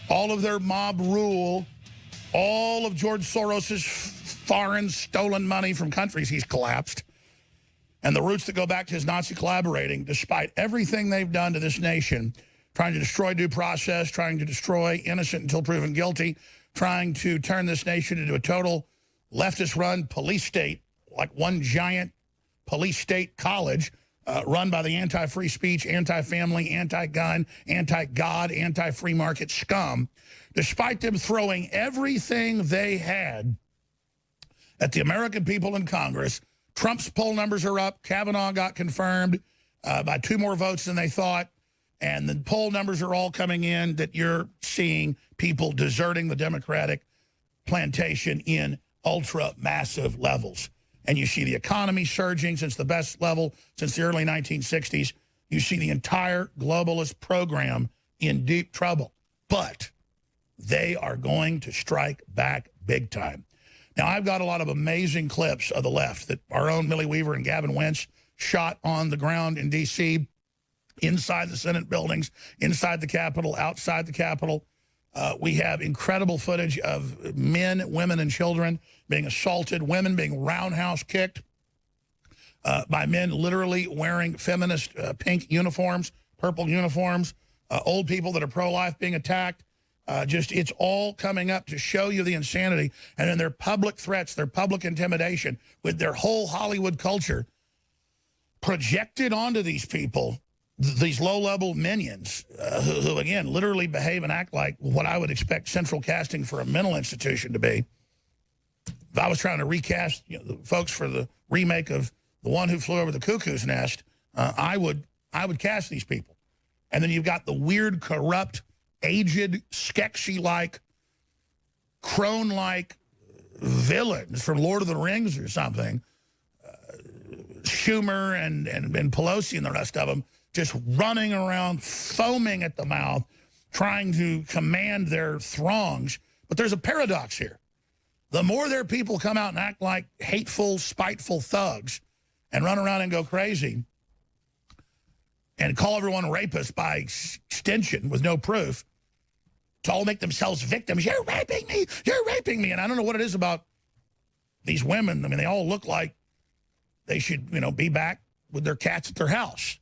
all of their mob rule, all of George Soros's foreign stolen money from countries he's collapsed, and the roots that go back to his Nazi collaborating, despite everything they've done to this nation, trying to destroy due process, trying to destroy innocent until proven guilty, trying to turn this nation into a total leftist-run police state, like one giant police state college run by the anti-free speech, anti-family, anti-gun, anti-God, anti-free market scum, despite them throwing everything they had at the American people in Congress. Trump's poll numbers are up. Kavanaugh got confirmed by 2 more votes than they thought. And the poll numbers are all coming in that you're seeing people deserting the Democratic plantation in ultra-massive levels. And you see the economy surging since the best level since the early 1960s. You see the entire globalist program in deep trouble. But they are going to strike back big time. Now, I've got a lot of amazing clips of the left that our own Millie Weaver and Gavin Wentz shot on the ground in D.C., inside the Senate buildings, inside the Capitol, outside the Capitol. We have incredible footage of men, women, and children being assaulted, women being roundhouse kicked by men literally wearing feminist pink uniforms, purple uniforms, old people that are pro-life being attacked. It's all coming up to show you the insanity. And then their public threats, their public intimidation with their whole Hollywood culture projected onto these people, these low-level minions who, again, literally behave and act like what I would expect central casting for a mental institution to be. If I was trying to recast the folks for the remake of The One Who Flew Over the Cuckoo's Nest, I would cast these people. And then you've got the weird, corrupt, aged, Skeksis-like, crone-like villains from Lord of the Rings or something, Schumer and Pelosi and the rest of them, just running around, foaming at the mouth, trying to command their throngs. But there's a paradox here. The more their people come out and act like hateful, spiteful thugs and run around and go crazy and call everyone rapists by extension with no proof, to all make themselves victims. You're raping me. You're raping me. And I don't know what it is about these women. I mean, they all look like they should, be back with their cats at their house.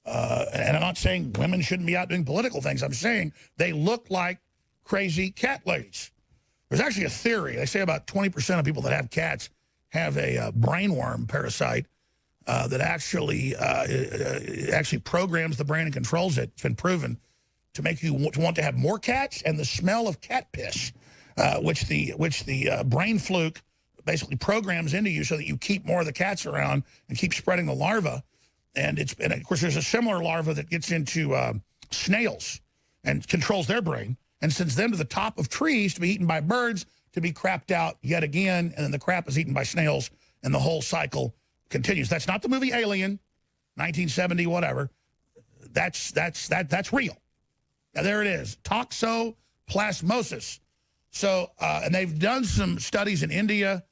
And I'm not saying women shouldn't be out doing political things. I'm saying they look like crazy cat ladies. There's actually a theory. They say about 20% of people that have cats have a brainworm parasite that actually programs the brain and controls it. It's been proven to make you want to have more cats, and the smell of cat piss, which the brain fluke basically programs into you so that you keep more of the cats around and keep spreading the larva. And of course, there's a similar larva that gets into snails and controls their brain and sends them to the top of trees to be eaten by birds, to be crapped out yet again, and then the crap is eaten by snails, and the whole cycle continues. That's not the movie Alien, 1970, whatever. That's real. Now, there it is, toxoplasmosis. So, and they've done some studies in India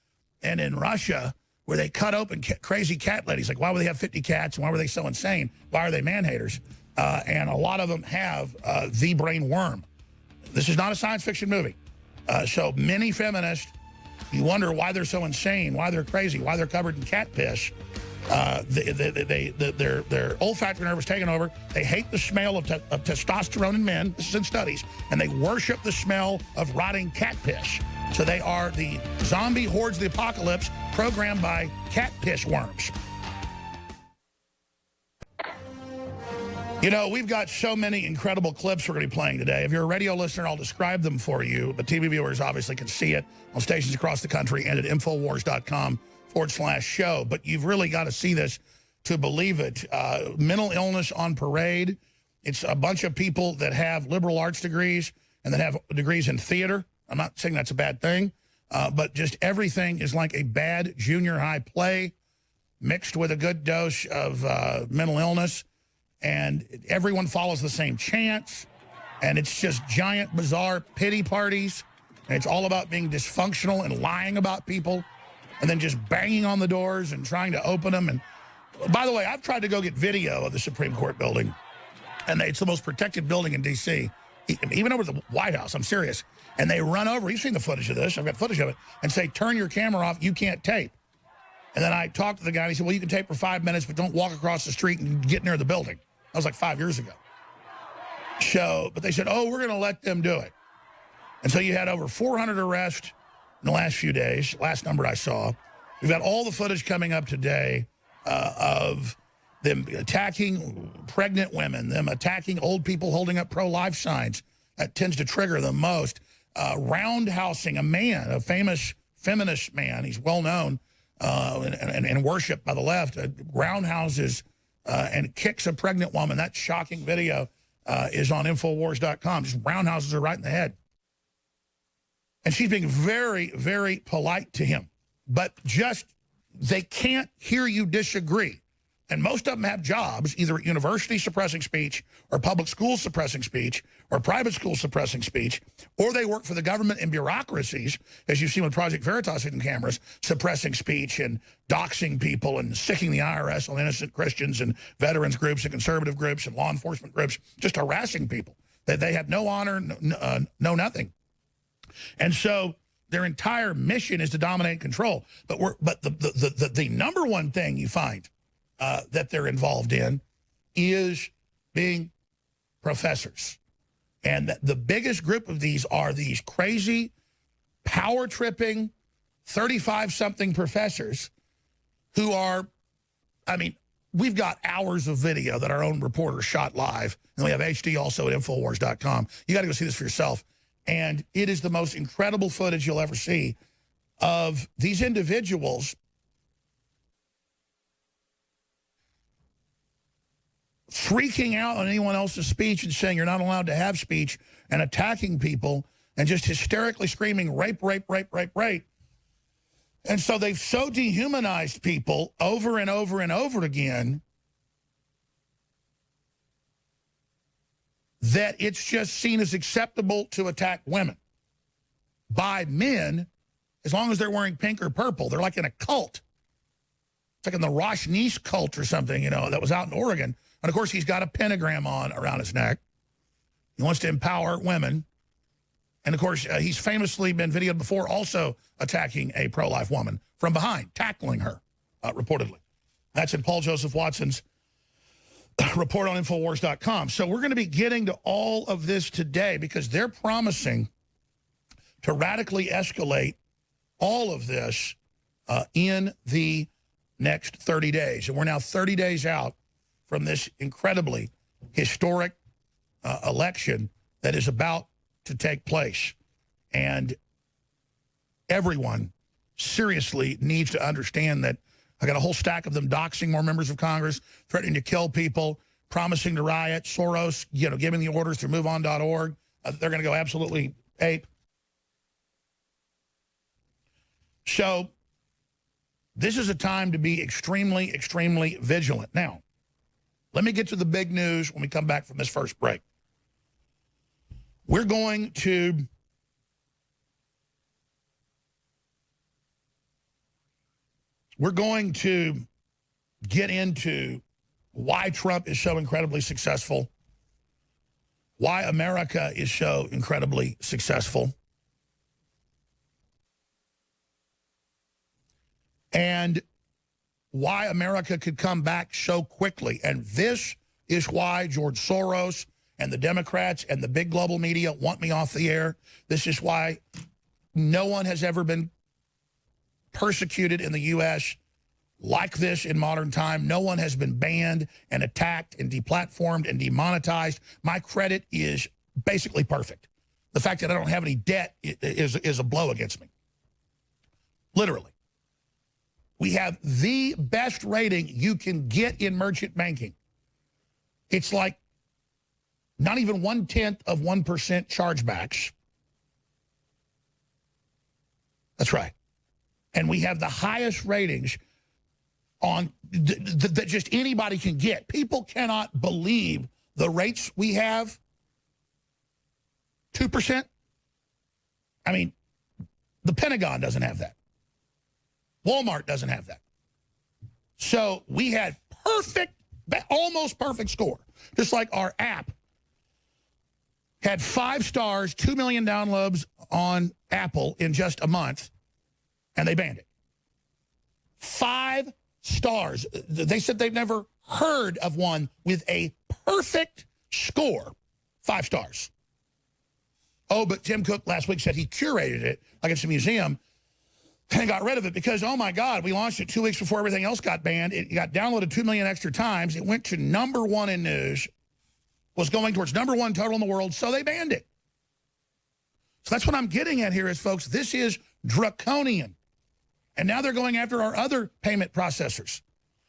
and in Russia where they cut open crazy cat ladies. Like, why would they have 50 cats? And why were they so insane? Why are they man-haters? And a lot of them have the brain worm. This is not a science fiction movie. So many feminists, you wonder why they're so insane, why they're crazy, why they're covered in cat piss. Their olfactory nerve is taken over. They hate the smell of testosterone in men. This is in studies. And they worship the smell of rotting cat piss. So they are the zombie hordes of the apocalypse programmed by cat piss worms. We've got so many incredible clips we're going to be playing today. If you're a radio listener, I'll describe them for you. But TV viewers obviously can see it on stations across the country and at Infowars.com/show. But you've really got to see this to believe it. Mental illness on parade. It's a bunch of people that have liberal arts degrees and that have degrees in theater. I'm not saying that's a bad thing, but just everything is like a bad junior high play mixed with a good dose of mental illness. And everyone follows the same chants. And it's just giant, bizarre pity parties. And it's all about being dysfunctional and lying about people and then just banging on the doors and trying to open them. And by the way, I've tried to go get video of the Supreme Court building. And it's the most protected building in D.C. even over the White House, I'm serious. And they run over, you've seen the footage of this, I've got footage of it, and say, turn your camera off, you can't tape. And then I talked to the guy, and he said, well, you can tape for 5 minutes, but don't walk across the street and get near the building. That was like 5 years ago. But they said, oh, we're going to let them do it. And so you had over 400 arrests in the last few days, last number I saw. We've got all the footage coming up today of them attacking pregnant women, them attacking old people holding up pro-life signs. That tends to trigger them most. Roundhousing a man, a famous feminist man. He's well known and worshipped by the left. Roundhouses and kicks a pregnant woman. That shocking video is on Infowars.com. Just roundhouses her right in the head. And she's being very, very polite to him. But just, they can't hear you disagree. And most of them have jobs, either at universities suppressing speech, or public schools suppressing speech, or private schools suppressing speech, or they work for the government and bureaucracies, as you've seen with Project Veritas hidden cameras, suppressing speech and doxing people and sticking the IRS on innocent Christians and veterans groups and conservative groups and law enforcement groups, just harassing people. They have no honor, no nothing. And so their entire mission is to dominate and control. But the number one thing you find that they're involved in is being professors. And the biggest group of these are these crazy, power-tripping, 35-something professors who are, I mean, we've got hours of video that our own reporter shot live, and we have HD also at Infowars.com. You got to go see this for yourself. And it is the most incredible footage you'll ever see of these individuals freaking out on anyone else's speech and saying you're not allowed to have speech and attacking people and just hysterically screaming rape, rape, rape, rape, rape. And so they've so dehumanized people over and over and over again that it's just seen as acceptable to attack women by men as long as they're wearing pink or purple. They're like in a cult. It's like in the Rajneesh cult or something, you know, that was out in Oregon. And, of course, he's got a pentagram on around his neck. He wants to empower women. And, of course, he's famously been videoed before also attacking a pro-life woman from behind, tackling her, reportedly. That's in Paul Joseph Watson's report on Infowars.com. So we're going to be getting to all of this today because they're promising to radically escalate all of this in the next 30 days. And we're now 30 days out from this incredibly historic election that is about to take place. And everyone seriously needs to understand that. I got a whole stack of them doxing more members of Congress, threatening to kill people, promising to riot, Soros, you know, giving the orders through MoveOn.org. They're going to go absolutely ape. So this is a time to be extremely, extremely vigilant. Now, let me get to the big news when we come back from this first break. We're going to get into why Trump is so incredibly successful, why America is so incredibly successful, and why America could come back so quickly. And this is why George Soros and the Democrats and the big global media want me off the air. This is why no one has ever been persecuted in the U.S. like this in modern time. No one has been banned and attacked and deplatformed and demonetized. My credit is basically perfect. The fact that I don't have any debt is a blow against me. Literally. We have the best rating you can get in merchant banking. It's like not even 1/10 of 1% chargebacks. That's right. And we have the highest ratings on that just anybody can get. People cannot believe the rates we have. 2%. I mean, the Pentagon doesn't have that. Walmart doesn't have that. So we had perfect, almost perfect score. Just like our app had 5 stars, 2 million downloads on Apple in just a month, and they banned it. 5 stars. They said they've never heard of one with a perfect score. 5 stars. Oh, but Tim Cook last week said he curated it like it's a museum and got rid of it because, oh, my God, we launched it 2 weeks before everything else got banned. It got downloaded 2 million extra times. It went to #1 in news, was going towards #1 total in the world, so they banned it. So that's what I'm getting at here is, folks, this is draconian. And now they're going after our other payment processors.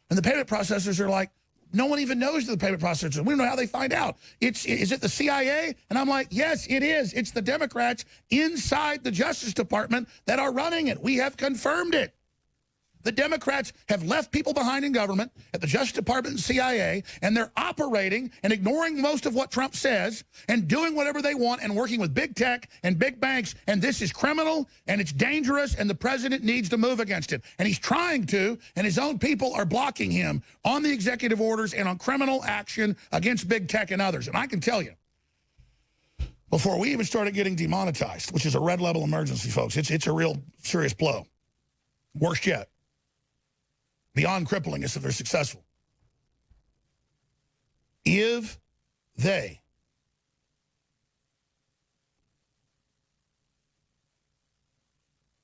And the payment processors are like, no one even knows the payment processors. We don't know how they find out. Is it the CIA? And I'm like, yes, it is. It's the Democrats inside the Justice Department that are running it. We have confirmed it. The Democrats have left people behind in government at the Justice Department and CIA, and they're operating and ignoring most of what Trump says and doing whatever they want and working with big tech and big banks. And this is criminal, and it's dangerous, and the president needs to move against it. And he's trying to, and his own people are blocking him on the executive orders and on criminal action against big tech and others. And I can tell you, before we even started getting demonetized, which is a red level emergency, folks, it's a real serious blow. Worst yet. Beyond crippling us if they're successful. If they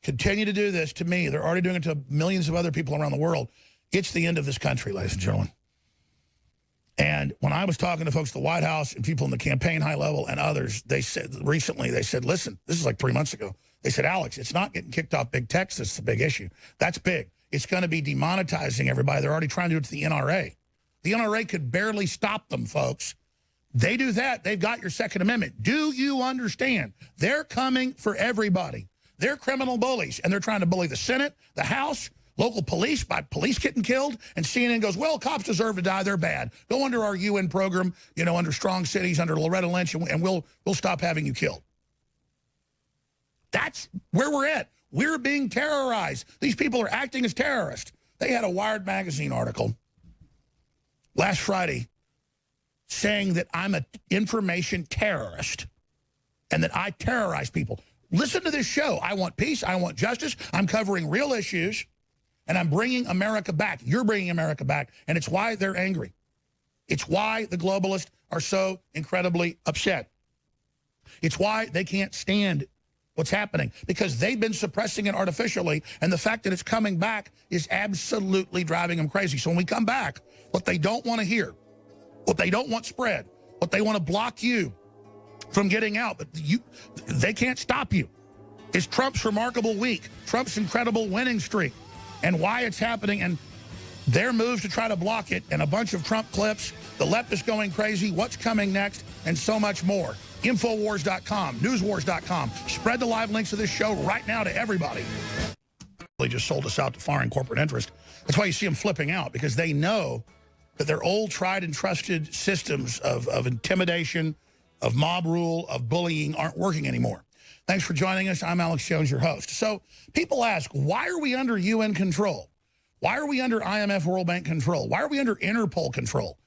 continue to do this to me, they're already doing it to millions of other people around the world, it's the end of this country, ladies and gentlemen. And when I was talking to folks at the White House and people in the campaign high level and others, they said recently, listen, this is like 3 months ago. They said, Alex, it's not getting kicked off big tech. That's the big issue. That's big. It's going to be demonetizing everybody. They're already trying to do it to the NRA. The NRA could barely stop them, folks. They do that, they've got your Second Amendment. Do you understand? They're coming for everybody. They're criminal bullies, and they're trying to bully the Senate, the House, local police by police getting killed, and CNN goes, well, cops deserve to die. They're bad. Go under our UN program, you know, under Strong Cities, under Loretta Lynch, and we'll stop having you killed. That's where we're at. We're being terrorized. These people are acting as terrorists. They had a Wired magazine article last Friday saying that I'm an information terrorist and that I terrorize people. Listen to this show. I want peace. I want justice. I'm covering real issues, and I'm bringing America back. You're bringing America back, and it's why they're angry. It's why the globalists are so incredibly upset. It's why they can't stand what's happening, because they've been suppressing it artificially, and the fact that it's coming back is absolutely driving them crazy. So when we come back, what they don't want to hear, what they don't want spread, what they want to block you from getting out, but they can't stop you, is Trump's remarkable week, Trump's incredible winning streak, and why it's happening, and their moves to try to block it, and a bunch of Trump clips, the left is going crazy, what's coming next, and so much more. Infowars.com, newswars.com. Spread the live links of this show right now to everybody. They just sold us out to foreign corporate interest. That's why you see them flipping out, because they know that their old tried and trusted systems of intimidation, of mob rule, of bullying aren't working anymore. Thanks for joining us. I'm Alex Jones, your host. So people ask, why are we under UN control? Why are we under IMF World Bank control? Why are we under Interpol control?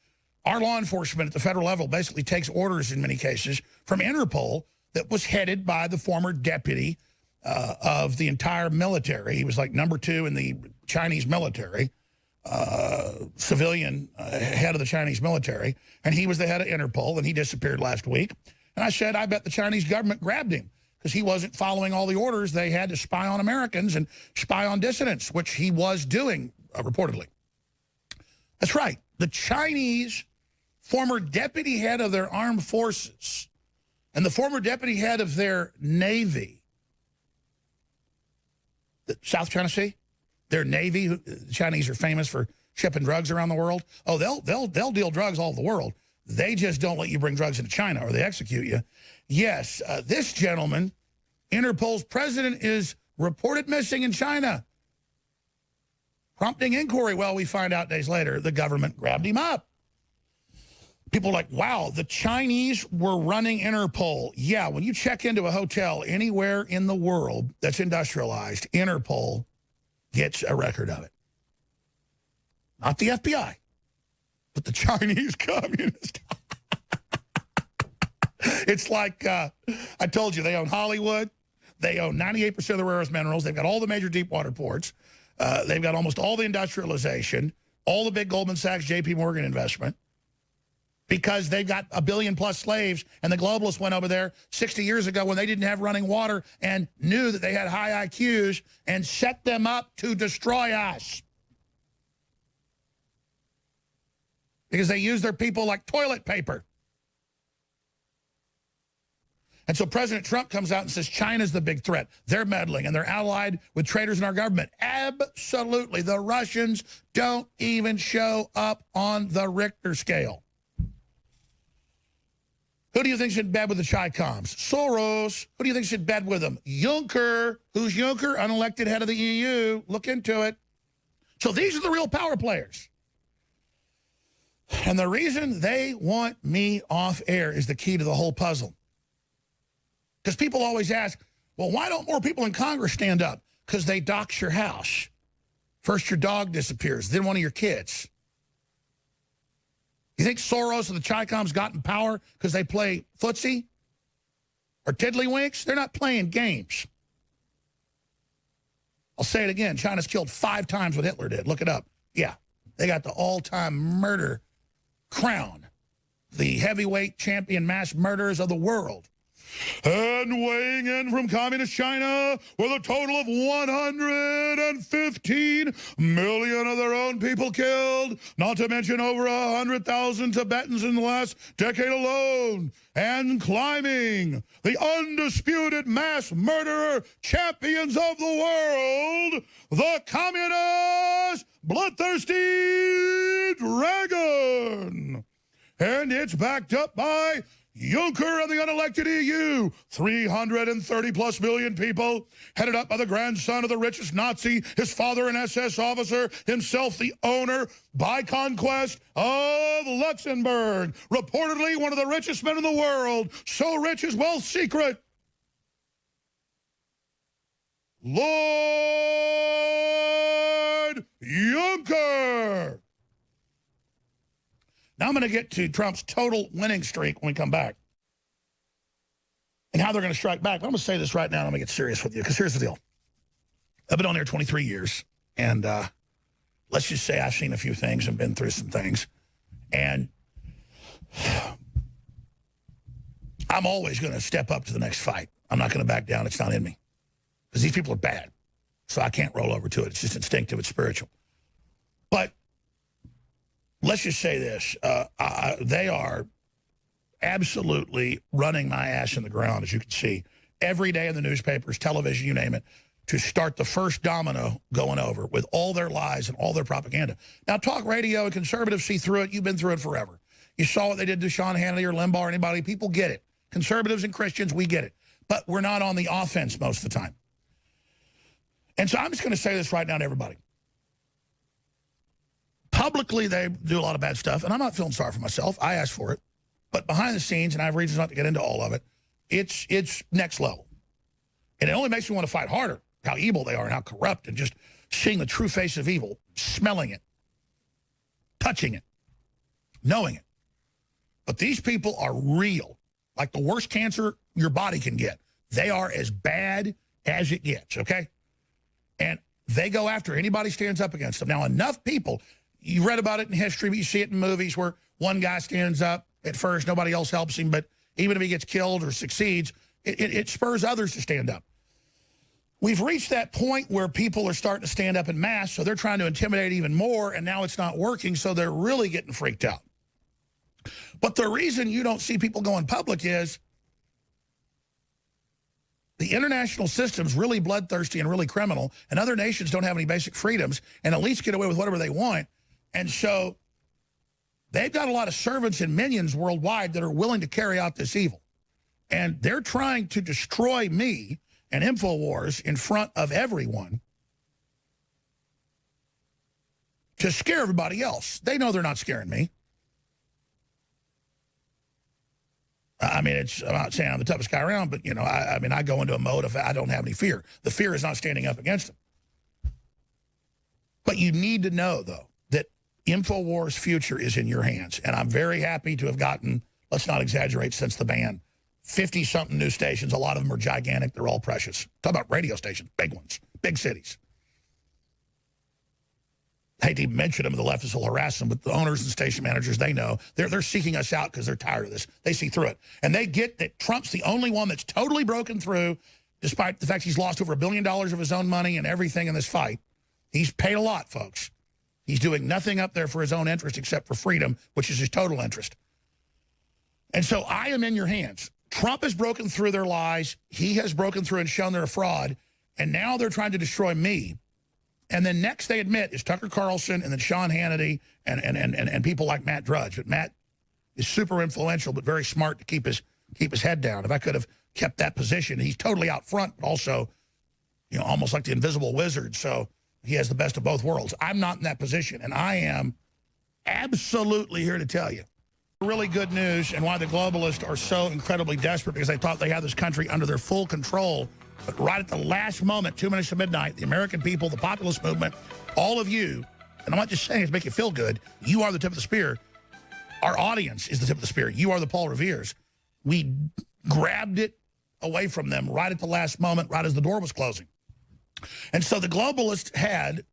Our law enforcement at the federal level basically takes orders in many cases from Interpol that was headed by the former deputy of the entire military. He was like #2 in the Chinese military, civilian head of the Chinese military, and he was the head of Interpol, and he disappeared last week. And I said, I bet the Chinese government grabbed him because he wasn't following all the orders. They had to spy on Americans and spy on dissidents, which he was doing, reportedly. That's right. The Chinese former deputy head of their armed forces and the former deputy head of their Navy, the South China Sea, their Navy, the Chinese are famous for shipping drugs around the world. Oh, they'll deal drugs all over the world. They just don't let you bring drugs into China or they execute you. Yes, this gentleman, Interpol's president, is reported missing in China. Prompting inquiry. Well, we find out days later the government grabbed him up. People are like, wow, the Chinese were running Interpol. Yeah, when you check into a hotel anywhere in the world that's industrialized, Interpol gets a record of it. Not the FBI, but the Chinese communist. It's like, I told you, they own Hollywood. They own 98% of the rare earth minerals. They've got all the major deep water ports. They've got almost all the industrialization, all the big Goldman Sachs, JP Morgan investment, because they've got a billion-plus slaves, and the globalists went over there 60 years ago when they didn't have running water and knew that they had high IQs and set them up to destroy us. Because they use their people like toilet paper. And so President Trump comes out and says China's the big threat. They're meddling, and they're allied with traitors in our government. Absolutely. The Russians don't even show up on the Richter scale. Who do you think should bed with the Chi-Coms? Soros. Who do you think should bed with them? Juncker. Who's Juncker? Unelected head of the EU. Look into it. So these are the real power players. And the reason they want me off air is the key to the whole puzzle. Because people always ask, well, why don't more people in Congress stand up? Because they dox your house. First your dog disappears, then one of your kids. You think Soros and the Chi-Coms got in power because they play footsie or tiddlywinks? They're not playing games. I'll say it again. China's killed 5 times what Hitler did. Look it up. Yeah, they got the all-time murder crown. The heavyweight champion mass murderers of the world. And weighing in from communist China with a total of 115 million of their own people killed, not to mention over 100,000 Tibetans in the last decade alone, and climbing, the undisputed mass murderer champions of the world, the communist bloodthirsty dragon. And it's backed up by Juncker and the unelected EU, 330-plus million people, headed up by the grandson of the richest Nazi, his father an SS officer, himself the owner, by conquest, of Luxembourg, reportedly one of the richest men in the world, so rich his wealth secret. Lord Juncker. Now I'm going to get to Trump's total winning streak when we come back and how they're going to strike back. But I'm going to say this right now and I'm going to get serious with you, because here's the deal. I've been on here 23 years, and let's just say I've seen a few things and been through some things. And I'm always going to step up to the next fight. I'm not going to back down. It's not in me, because these people are bad. So I can't roll over to it. It's just instinctive. It's spiritual. But let's just say this. They are absolutely running my ass in the ground, as you can see, every day in the newspapers, television, you name it, to start the first domino going over with all their lies and all their propaganda. Now, talk radio and conservatives see through it. You've been through it forever. You saw what they did to Sean Hannity or Limbaugh or anybody. People get it. Conservatives and Christians, we get it. But we're not on the offense most of the time. And so I'm just going to say this right now to everybody. Publicly, they do a lot of bad stuff, and I'm not feeling sorry for myself. I asked for it. But behind the scenes, and I have reasons not to get into all of it, it's next level. And it only makes me want to fight harder, how evil they are and how corrupt, and just seeing the true face of evil, smelling it, touching it, knowing it. But these people are real, like the worst cancer your body can get. They are as bad as it gets, okay? And they go after anybody stands up against them. Now, enough people... You read about it in history, but you see it in movies where one guy stands up at first, nobody else helps him, but even if he gets killed or succeeds, it spurs others to stand up. We've reached that point where people are starting to stand up en masse, so they're trying to intimidate even more, and now it's not working, so they're really getting freaked out. But the reason you don't see people going public is the international system's really bloodthirsty and really criminal, and other nations don't have any basic freedoms, and elites get away with whatever they want. And so they've got a lot of servants and minions worldwide that are willing to carry out this evil. And they're trying to destroy me and InfoWars in front of everyone to scare everybody else. They know they're not scaring me. I mean, I'm not saying I'm the toughest guy around, but, you know, I mean, I go into a mode of I don't have any fear. The fear is not standing up against them. But you need to know, though, that InfoWars' future is in your hands. And I'm very happy to have gotten, let's not exaggerate, since the ban, 50-something news stations. A lot of them are gigantic. They're all precious. Talk about radio stations, big ones, big cities. I hate to even mention them, the leftists will harass them, but the owners and station managers, they know. They're seeking us out because they're tired of this. They see through it. And they get that Trump's the only one that's totally broken through, despite the fact he's lost over $1 billion of his own money and everything in this fight. He's paid a lot, folks. He's doing nothing up there for his own interest except for freedom, which is his total interest. And so I am in your hands. Trump has broken through their lies. He has broken through and shown they're a fraud. And now they're trying to destroy me. And then next they admit is Tucker Carlson and then Sean Hannity and people like Matt Drudge. But Matt is super influential but very smart to keep his head down. If I could have kept that position, he's totally out front, but also, you know, almost like the invisible wizard. So he has the best of both worlds. I'm not in that position, and I am absolutely here to tell you really good news and why the globalists are so incredibly desperate, because they thought they had this country under their full control. But right at the last moment, 2 minutes to midnight, the American people, the populist movement, all of you, and I'm not just saying it to make you feel good, you are the tip of the spear. Our audience is the tip of the spear. You are the Paul Revere's. We grabbed it away from them right at the last moment, right as the door was closing. And so the globalists had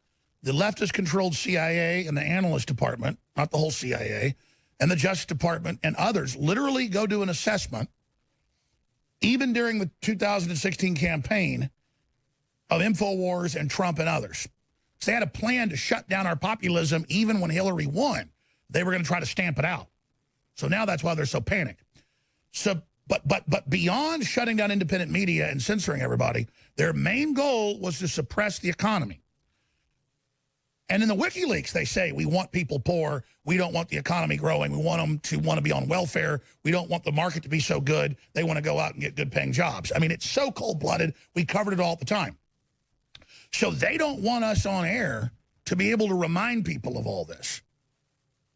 the leftist-controlled CIA and the analyst department, not the whole CIA, and the Justice Department and others literally go do an assessment, even during the 2016 campaign, of InfoWars and Trump and others. So they had a plan to shut down our populism even when Hillary won. They were going to try to stamp it out. So now that's why they're so panicked. So, but beyond shutting down independent media and censoring everybody, their main goal was to suppress the economy. And in the WikiLeaks, they say, we want people poor. We don't want the economy growing. We want them to want to be on welfare. We don't want the market to be so good. They want to go out and get good-paying jobs. I mean, it's so cold-blooded. We covered it all the time. So they don't want us on air to be able to remind people of all this.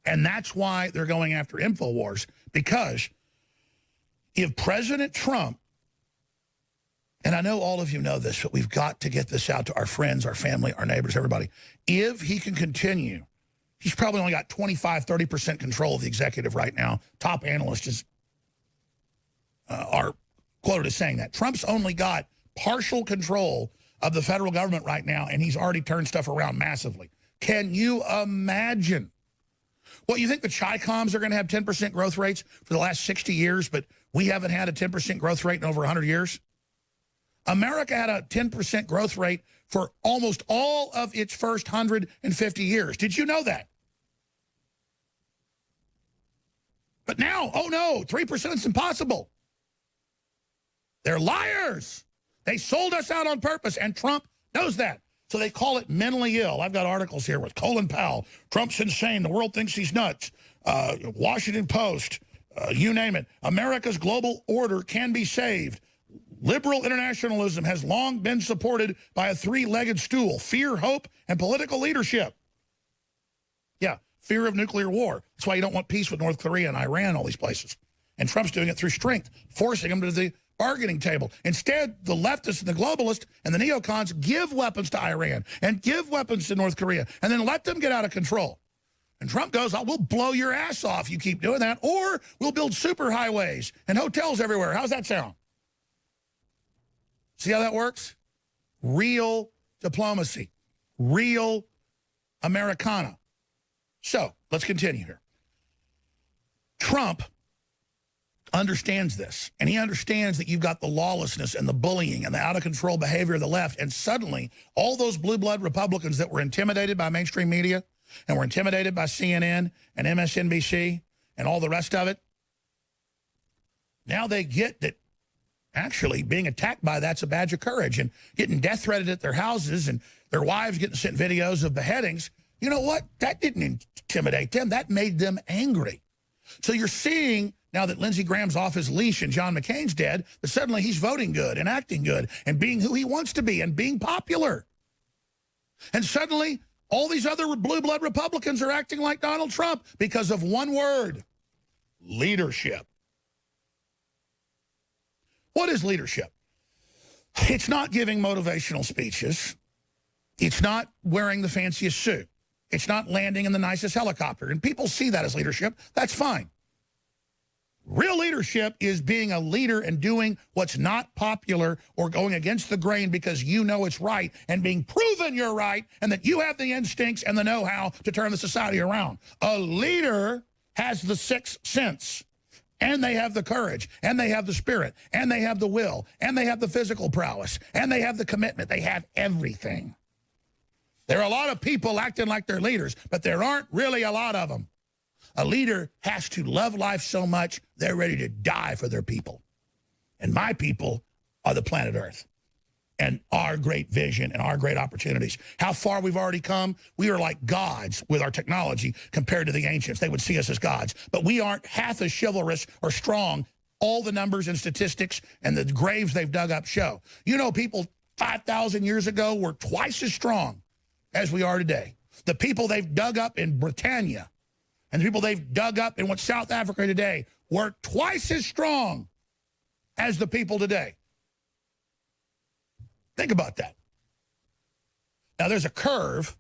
And that's why they're going after InfoWars, because if President Trump, and I know all of you know this, but we've got to get this out to our friends, our family, our neighbors, everybody. If he can continue, he's probably only got 25, 30% control of the executive right now. Top analysts are quoted as saying that. Trump's only got partial control of the federal government right now, and he's already turned stuff around massively. Can you imagine? Well, you think the Chi-Coms are going to have 10% growth rates for the last 60 years, but we haven't had a 10% growth rate in over 100 years? America had a 10% growth rate for almost all of its first 150 years. Did you know that? But now, oh no, 3% is impossible. They're liars. They sold us out on purpose, and Trump knows that. So they call it mentally ill. I've got articles here with Colin Powell. Trump's insane. The world thinks he's nuts. Washington Post, you name it. America's global order can be saved. Liberal internationalism has long been supported by a three-legged stool: fear, hope, and political leadership. Yeah, fear of nuclear war. That's why you don't want peace with North Korea and Iran, all these places. And Trump's doing it through strength, forcing them to the bargaining table. Instead, the leftists and the globalists and the neocons give weapons to Iran and give weapons to North Korea and then let them get out of control. And Trump goes, oh, we'll blow your ass off you keep doing that, or we'll build superhighways and hotels everywhere. How's that sound? See how that works? Real diplomacy. Real Americana. So, let's continue here. Trump understands this, and he understands that you've got the lawlessness and the bullying and the out-of-control behavior of the left, and suddenly all those blue blood Republicans that were intimidated by mainstream media and were intimidated by CNN and MSNBC and all the rest of it, now they get that actually being attacked by that's a badge of courage, and getting death threatened at their houses and their wives getting sent videos of beheadings. You know what? That didn't intimidate them. That made them angry. So you're seeing now that Lindsey Graham's off his leash and John McCain's dead, that suddenly he's voting good and acting good and being who he wants to be and being popular. And suddenly all these other blue blood Republicans are acting like Donald Trump because of one word: leadership. What is leadership? It's not giving motivational speeches. It's not wearing the fanciest suit. It's not landing in the nicest helicopter. And people see that as leadership. That's fine. Real leadership is being a leader and doing what's not popular or going against the grain because you know it's right and being proven you're right and that you have the instincts and the know-how to turn the society around. A leader has the sixth sense, and they have the courage, and they have the spirit, and they have the will, and they have the physical prowess, and they have the commitment. They have everything. There are a lot of people acting like they're leaders, but there aren't really a lot of them. A leader has to love life so much, they're ready to die for their people. And my people are the planet Earth and our great vision and our great opportunities. How far we've already come, we are like gods with our technology compared to the ancients. They would see us as gods. But we aren't half as chivalrous or strong. All the numbers and statistics and the graves they've dug up show. You know, people 5,000 years ago were twice as strong as we are today. The people they've dug up in Britannia and the people they've dug up in what's South Africa today were twice as strong as the people today. Think about that. Now, there's a curve.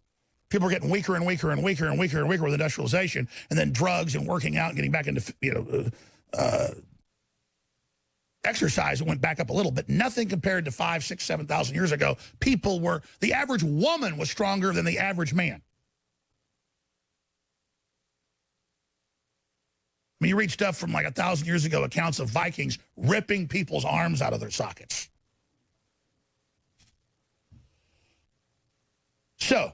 People are getting weaker and weaker and weaker and weaker and weaker with industrialization, and then drugs and working out and getting back into, exercise went back up a little, but nothing compared to 5,000, 6,000, 7,000 years ago. People were, the average woman was stronger than the average man. I mean, you read stuff from like 1,000 years ago, accounts of Vikings ripping people's arms out of their sockets. So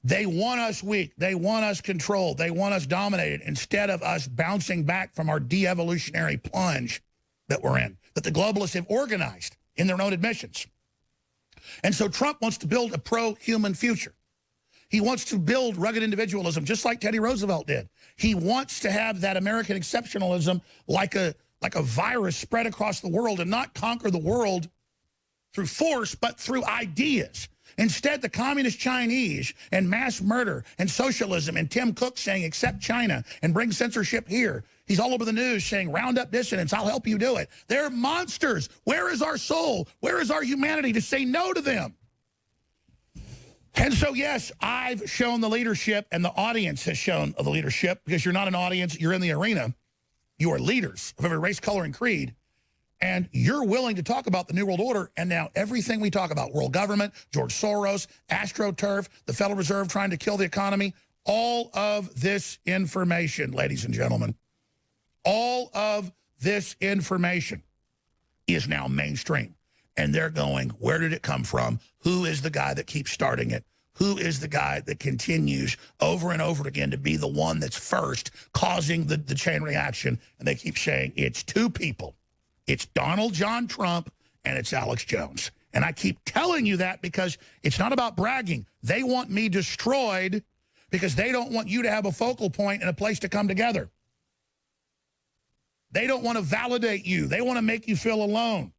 they want us weak. They want us controlled. They want us dominated instead of us bouncing back from our de-evolutionary plunge that we're in, that the globalists have organized in their own admissions. And so Trump wants to build a pro-human future. He wants to build rugged individualism just like Teddy Roosevelt did. He wants to have that American exceptionalism like a virus spread across the world and not conquer the world through force, but through ideas. Instead, the communist Chinese and mass murder and socialism and Tim Cook saying accept China and bring censorship here. He's all over the news saying round up dissidents, I'll help you do it. They're monsters. Where is our soul? Where is our humanity to say no to them? And so, yes, I've shown the leadership and the audience has shown the leadership because you're not an audience, you're in the arena. You are leaders of every race, color, and creed. And you're willing to talk about the New World Order, and now everything we talk about, world government, George Soros, AstroTurf, the Federal Reserve trying to kill the economy, all of this information, ladies and gentlemen, all of this information is now mainstream. And they're going, where did it come from? Who is the guy that keeps starting it? Who is the guy that continues over and over again to be the one that's first causing the chain reaction? And they keep saying it's two people. It's Donald John Trump and it's Alex Jones. And I keep telling you that because it's not about bragging. They want me destroyed because they don't want you to have a focal point and a place to come together. They don't want to validate you. They want to make you feel alone.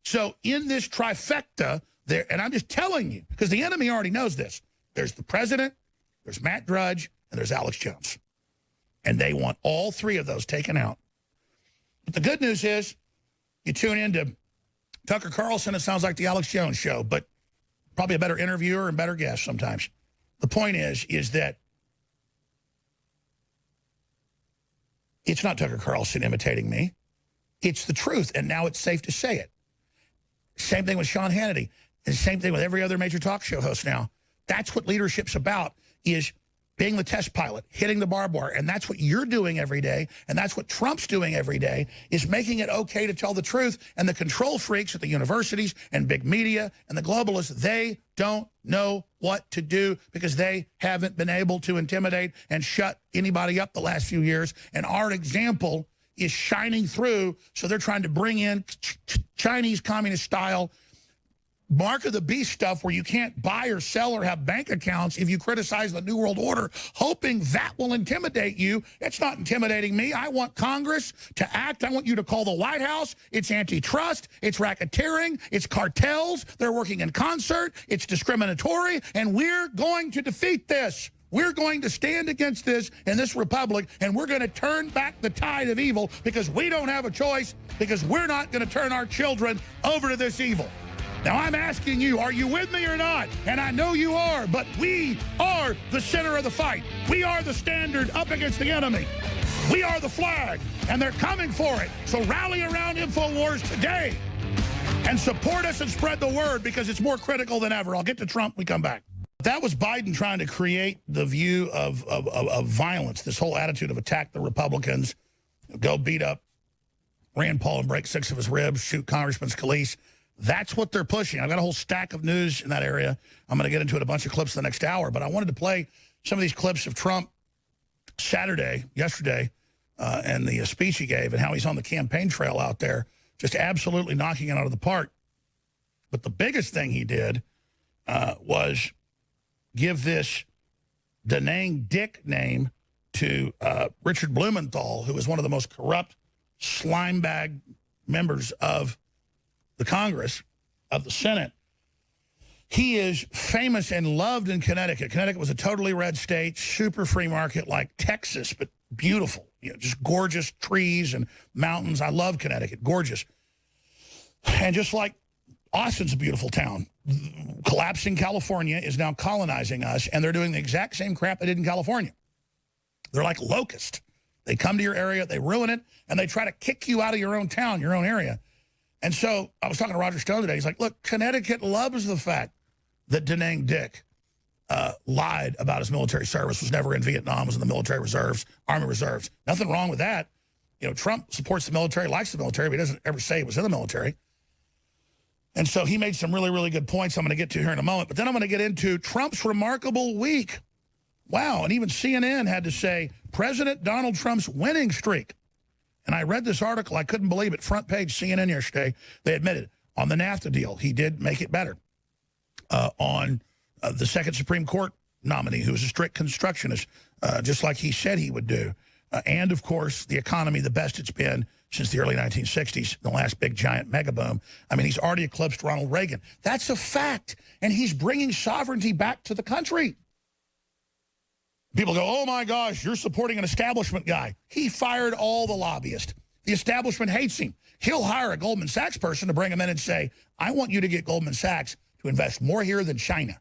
So in this trifecta, there, and I'm just telling you, because the enemy already knows this, there's the president, there's Matt Drudge, and there's Alex Jones. And they want all three of those taken out. But the good news is you tune into Tucker Carlson, it sounds like the Alex Jones show, but probably a better interviewer and better guest sometimes. The point is that it's not Tucker Carlson imitating me. It's the truth, and now it's safe to say it. Same thing with Sean Hannity. And same thing with every other major talk show host now. That's what leadership's about, is being the test pilot, hitting the barbed wire. And that's what you're doing every day. And that's what Trump's doing every day, is making it okay to tell the truth. And the control freaks at the universities and big media and the globalists, they don't know what to do because they haven't been able to intimidate and shut anybody up the last few years. And our example is shining through, so they're trying to bring in Chinese communist style mark of the beast stuff where you can't buy or sell or have bank accounts if you criticize the New World Order, hoping that will intimidate you. It's not intimidating me. I want Congress to act. I want you to call the White House. It's antitrust. It's racketeering. It's cartels. They're working in concert. It's discriminatory. And we're going to defeat this. We're going to stand against this in this republic, and we're going to turn back the tide of evil because we don't have a choice, because we're not going to turn our children over to this evil. Now, I'm asking you, are you with me or not? And I know you are, but we are the center of the fight. We are the standard up against the enemy. We are the flag, and they're coming for it. So rally around InfoWars today and support us and spread the word because it's more critical than ever. I'll get to Trump when we come back. That was Biden trying to create the view of violence, this whole attitude of attack the Republicans, go beat up Rand Paul and break 6 of his ribs, shoot Congressman Scalise. That's what they're pushing. I've got a whole stack of news in that area. I'm going to get into it a bunch of clips the next hour, but I wanted to play some of these clips of Trump yesterday, and the speech he gave and how he's on the campaign trail out there, just absolutely knocking it out of the park. But the biggest thing he did was give this Da Nang Dick name to Richard Blumenthal, who is one of the most corrupt slimebag members of the Congress, of the Senate. He is famous and loved in Connecticut. Connecticut was a totally red state, super free market like Texas, but beautiful. You know, just gorgeous trees and mountains. I love Connecticut, gorgeous. And just like Austin's a beautiful town, collapsing California is now colonizing us, and they're doing the exact same crap they did in California. They're like locusts. They come to your area, they ruin it, and they try to kick you out of your own town, your own area. And so I was talking to Roger Stone today. He's like, look, Connecticut loves the fact that Da Nang Dick lied about his military service, was never in Vietnam, was in the military reserves, Army reserves. Nothing wrong with that. You know, Trump supports the military, likes the military, but he doesn't ever say he was in the military. And so he made some really, really good points I'm going to get to here in a moment. But then I'm going to get into Trump's remarkable week. Wow, and even CNN had to say, President Donald Trump's winning streak. And I read this article, I couldn't believe it, front page CNN yesterday. They admitted on the NAFTA deal, he did make it better. On the second Supreme Court nominee, who was a strict constructionist, just like he said he would do. And, of course, the economy, the best it's been since the early 1960s, the last big giant mega boom. I mean, he's already eclipsed Ronald Reagan. That's a fact. And he's bringing sovereignty back to the country. People go, oh, my gosh, you're supporting an establishment guy. He fired all the lobbyists. The establishment hates him. He'll hire a Goldman Sachs person to bring him in and say, I want you to get Goldman Sachs to invest more here than China.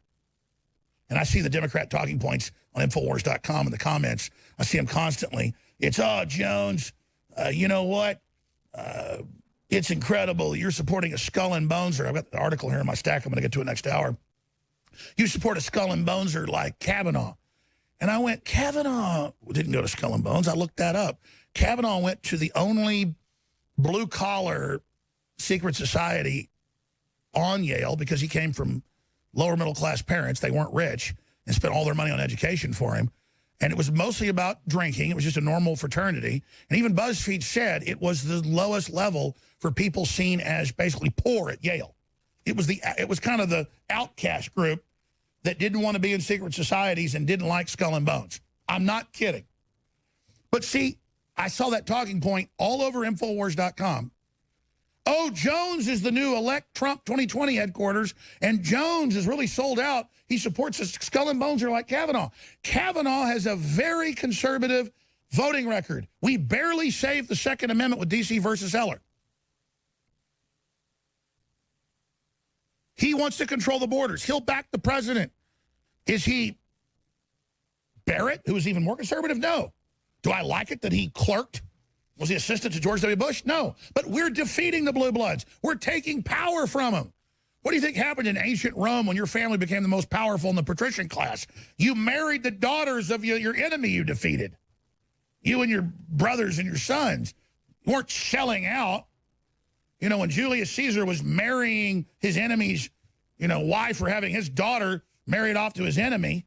And I see the Democrat talking points on Infowars.com in the comments. I see them constantly. It's, oh, Jones, you know what? It's incredible. You're supporting a skull and boneser. I've got the article here in my stack. I'm going to get to it next hour. You support a skull and boneser like Kavanaugh. And I went, Kavanaugh didn't go to Skull and Bones. I looked that up. Kavanaugh went to the only blue-collar secret society on Yale because he came from lower middle-class parents. They weren't rich and spent all their money on education for him. And it was mostly about drinking. It was just a normal fraternity. And even BuzzFeed said it was the lowest level for people seen as basically poor at Yale. It was kind of the outcast group that didn't want to be in secret societies and didn't like Skull and Bones. I'm not kidding. But see, I saw that talking point all over Infowars.com. Oh, Jones is the new elect Trump 2020 headquarters, and Jones is really sold out. He supports a Skull and Bones like Kavanaugh. Kavanaugh has a very conservative voting record. We barely saved the Second Amendment with D.C. versus Eller. He wants to control the borders. He'll back the president. Is he Barrett, who is even more conservative? No. Do I like it that he clerked? Was he assistant to George W. Bush? No. But we're defeating the Blue Bloods. We're taking power from them. What do you think happened in ancient Rome when your family became the most powerful in the patrician class? You married the daughters of your enemy you defeated. You and your brothers and your sons weren't selling out. You know, when Julius Caesar was marrying his enemy's, wife, or having his daughter married off to his enemy,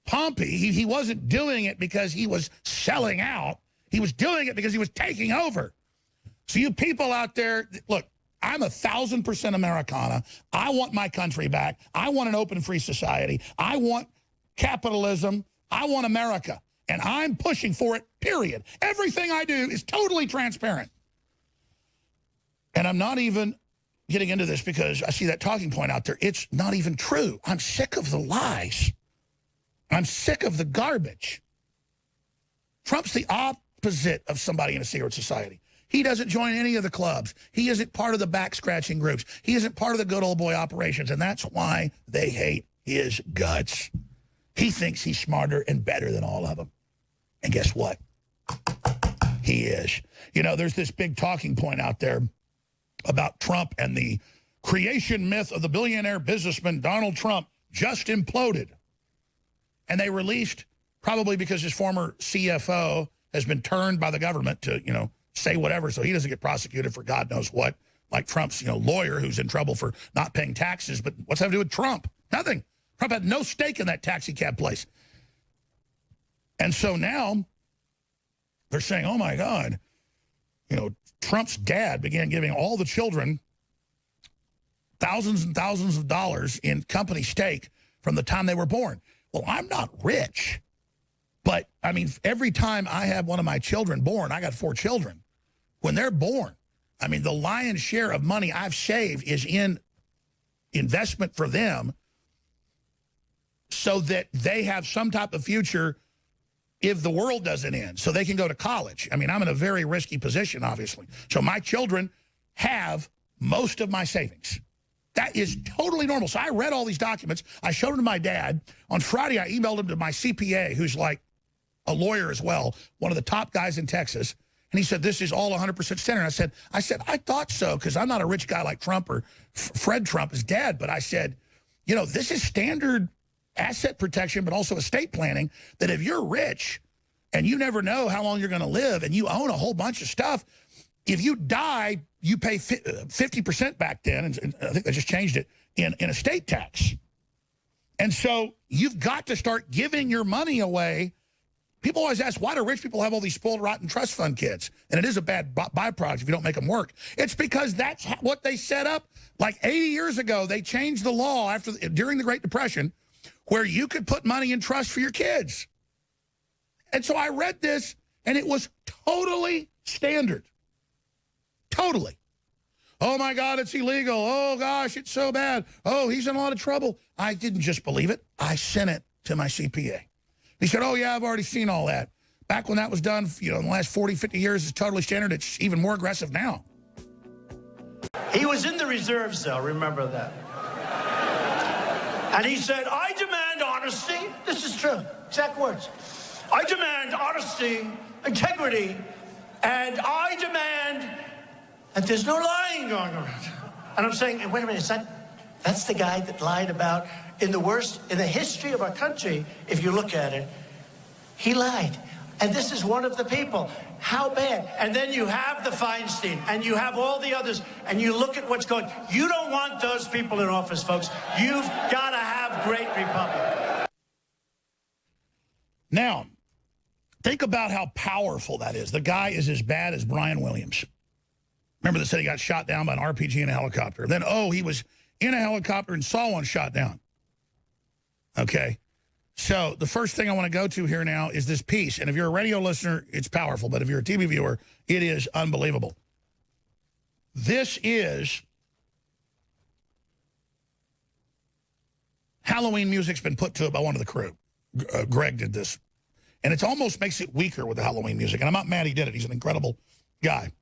Pompey, he wasn't doing it because he was selling out. He was doing it because he was taking over. So you people out there, look, I'm 1,000% Americana. I want my country back. I want an open, free society. I want capitalism. I want America. And I'm pushing for it, period. Everything I do is totally transparent. And I'm not even getting into this because I see that talking point out there. It's not even true. I'm sick of the lies. I'm sick of the garbage. Trump's the opposite of somebody in a secret society. He doesn't join any of the clubs. He isn't part of the back-scratching groups. He isn't part of the good old boy operations, and that's why they hate his guts. He thinks he's smarter and better than all of them. And guess what? He is. You know, there's this big talking point out there about Trump and the creation myth of the billionaire businessman Donald Trump just imploded. And they released, probably because his former CFO has been turned by the government to, you know, say whatever so he doesn't get prosecuted for God knows what, like Trump's, you know, lawyer who's in trouble for not paying taxes. But what's that to do with Trump? Nothing. Trump had no stake in that taxi cab place. And so now they're saying, oh, my God, you know, Trump's dad began giving all the children thousands and thousands of dollars in company stake from the time they were born. Well, I'm not rich, but, I mean, every time I have one of my children born, I got 4 children. When they're born, I mean, the lion's share of money I've saved is in investment for them so that they have some type of future if the world doesn't end, so they can go to college. I mean, I'm in a very risky position, obviously. So my children have most of my savings. That is totally normal. So I read all these documents. I showed them to my dad. On Friday, I emailed him to my CPA, who's like a lawyer as well, one of the top guys in Texas. And he said, this is all 100% standard. I said, I thought so, because I'm not a rich guy like Trump or Fred Trump, his dad. But I said, you know, this is standard asset protection, but also estate planning, that if you're rich and you never know how long you're going to live and you own a whole bunch of stuff, if you die, you pay 50% back then, and I think they just changed it, in estate tax. And so you've got to start giving your money away. People always ask, why do rich people have all these spoiled, rotten trust fund kids? And it is a bad byproduct if you don't make them work. It's because that's what they set up. Like 80 years ago, they changed the law during the Great Depression where you could put money in trust for your kids. And so I read this, and it was totally standard. Totally. Oh, my God, it's illegal. Oh, gosh, it's so bad. Oh, he's in a lot of trouble. I didn't just believe it. I sent it to my CPA. He said, oh, yeah, I've already seen all that. Back when that was done, you know, in the last 40, 50 years, it's totally standard. It's even more aggressive now. He was in the reserves, though. Remember that. And he said, I demand honesty. This is true. Exact words. I demand honesty, integrity, and I demand that there's no lying going around. And I'm saying, wait a minute, that's the guy that lied about in the history of our country, if you look at it, he lied. And this is one of the people. How bad? And then you have the Feinstein, and you have all the others, and you look at what's going. You don't want those people in office, folks. You've got to have great republic. Now, think about how powerful that is. The guy is as bad as Brian Williams. Remember they said he got shot down by an RPG in a helicopter. Then, oh, he was in a helicopter and saw one shot down. Okay. So the first thing I want to go to here now is this piece. And if you're a radio listener, it's powerful. But if you're a TV viewer, it is unbelievable. This is Halloween music's been put to it by one of the crew. Greg did this. And it almost makes it weaker with the Halloween music. And I'm not mad he did it. He's an incredible guy.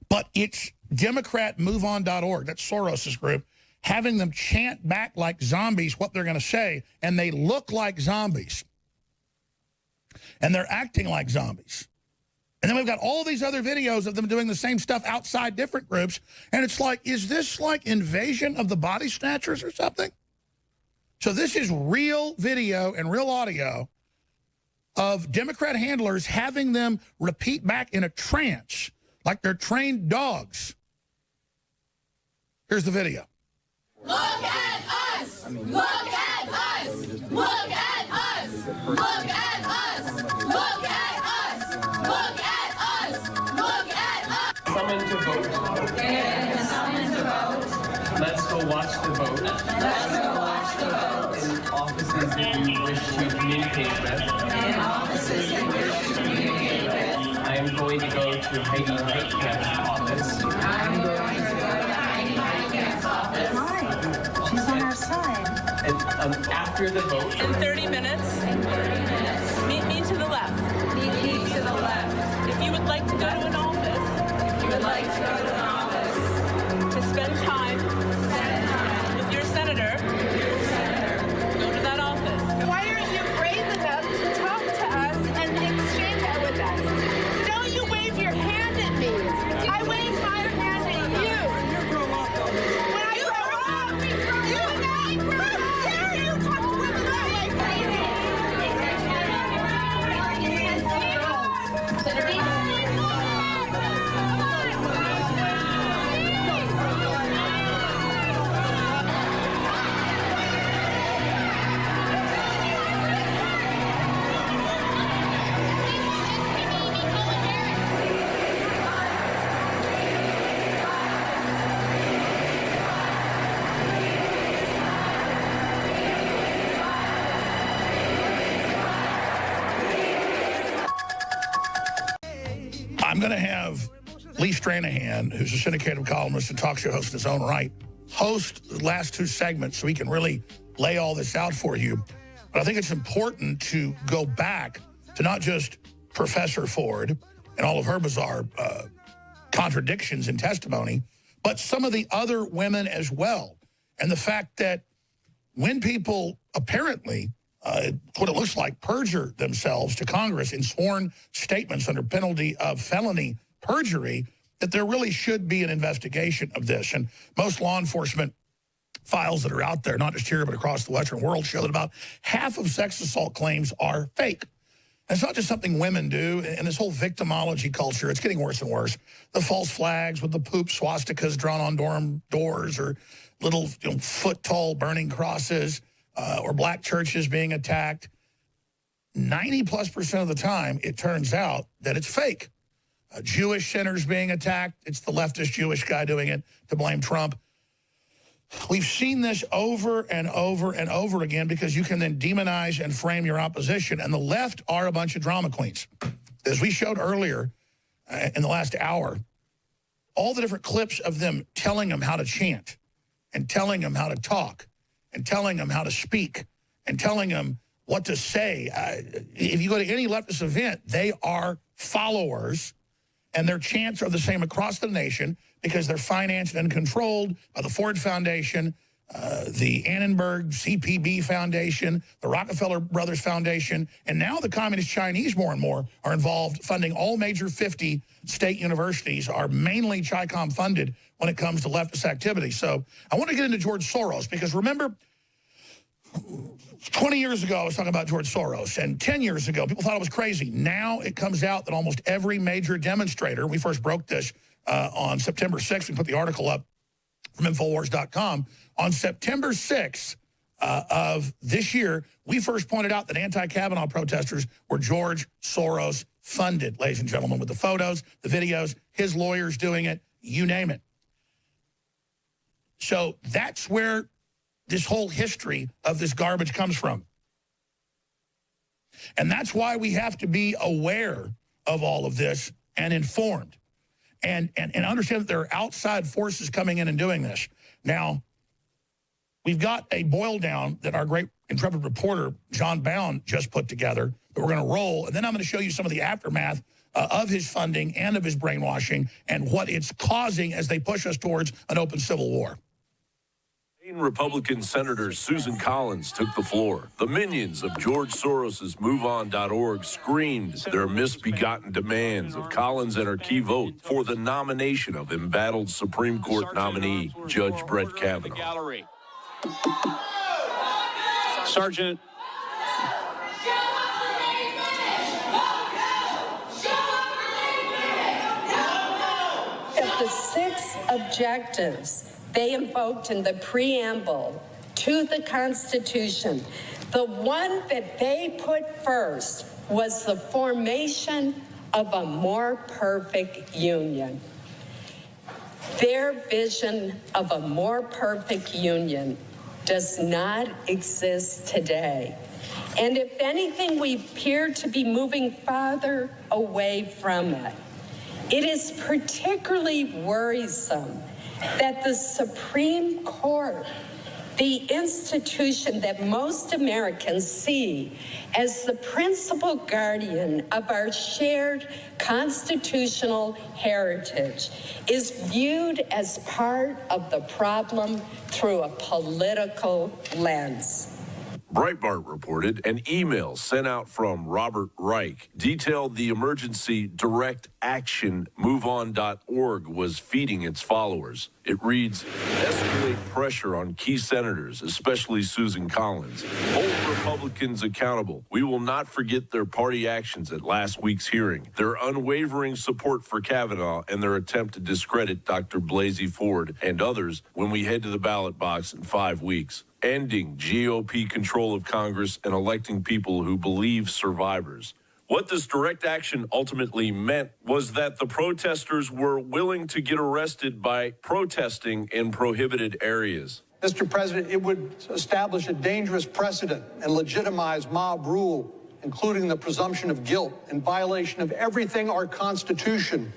But it's DemocratMoveOn.org. That's Soros's group. Having them chant back like zombies what they're going to say, and they look like zombies. And they're acting like zombies. And then we've got all these other videos of them doing the same stuff outside different groups, and it's like, is this like Invasion of the Body Snatchers or something? So this is real video and real audio of Democrat handlers having them repeat back in a trance, like they're trained dogs. Here's the video. Look at us! Look at us! Look at us! Look at us! Look at us! Look at us! Look at us! Summoned to vote. And summoned to vote. Let's go watch the vote. Let's go watch the vote. In offices that you wish to communicate with. In offices you wish to communicate with. I am going to go to Heidi Heitkamp's office. I'm going to go to Heidi Heitkamp's office. Why? She's on our side. And after the vote. In 30 minutes. Meet me to the left. Meet me to the left. If you would like to go to an office. If you would like to go to an office. To spend time. With your senator. Go to that office. Why aren't you brave enough to talk to us Lee Stranahan, who's a syndicated columnist and talk show host in his own right, host the last two segments so he can really lay all this out for you. But I think it's important to go back to not just Professor Ford and all of her bizarre contradictions in testimony, but some of the other women as well. And the fact that when people apparently, what it looks like, perjure themselves to Congress in sworn statements under penalty of felony perjury, that there really should be an investigation of this. And most law enforcement files that are out there, not just here but across the Western world, show that about half of sex assault claims are fake. And it's not just something women do. And this whole victimology culture, it's getting worse and worse. The false flags with the poop swastikas drawn on dorm doors, or little foot-tall burning crosses, or black churches being attacked. 90+% of the time, it turns out that it's fake. Jewish centers being attacked, it's the leftist Jewish guy doing it to blame Trump. We've seen this over and over and over again because you can then demonize and frame your opposition. And the left are a bunch of drama queens. As we showed earlier in the last hour, all the different clips of them telling them how to chant and telling them how to talk and telling them how to speak and telling them what to say. If you go to any leftist event, they are followers, and their chants are the same across the nation because they're financed and controlled by the Ford Foundation, the Annenberg CPB Foundation, the Rockefeller Brothers Foundation, and now the Communist Chinese more and more are involved, funding all major 50 state universities, are mainly Chi-Com funded when it comes to leftist activity. So I want to get into George Soros, because remember, 20 years ago, I was talking about George Soros, and 10 years ago, people thought it was crazy. Now it comes out that almost every major demonstrator, we first broke this on September 6th, we put the article up from Infowars.com. On September 6th of this year, we first pointed out that anti-Kavanaugh protesters were George Soros funded, ladies and gentlemen, with the photos, the videos, his lawyers doing it, you name it. So that's where this whole history of this garbage comes from. And that's why we have to be aware of all of this and informed and understand that there are outside forces coming in and doing this. Now, we've got a boil down that our great intrepid reporter, John Bound, just put together that we're going to roll. And then I'm going to show you some of the aftermath of his funding and of his brainwashing and what it's causing as they push us towards an open civil war. Republican Senator Susan Collins took the floor. The minions of George Soros's MoveOn.org screamed their misbegotten demands of Collins and her key vote for the nomination of embattled Supreme Court nominee Judge Brett Kavanaugh. Sergeant. Of the 6 objectives they invoked in the preamble to the Constitution, the one that they put first was the formation of a more perfect union. Their vision of a more perfect union does not exist today. And if anything, we appear to be moving farther away from it. It is particularly worrisome that the Supreme Court, the institution that most Americans see as the principal guardian of our shared constitutional heritage, is viewed as part of the problem through a political lens. Breitbart reported an email sent out from Robert Reich detailed the emergency direct action MoveOn.org was feeding its followers. It reads, escalate pressure on key senators, especially Susan Collins. Hold Republicans accountable. We will not forget their party actions at last week's hearing, their unwavering support for Kavanaugh, and their attempt to discredit Dr. Blasey Ford and others when we head to the ballot box in 5 weeks. Ending GOP control of Congress and electing people who believe survivors. What this direct action ultimately meant was that the protesters were willing to get arrested by protesting in prohibited areas. Mr. President, it would establish a dangerous precedent and legitimize mob rule, including the presumption of guilt in violation of everything our Constitution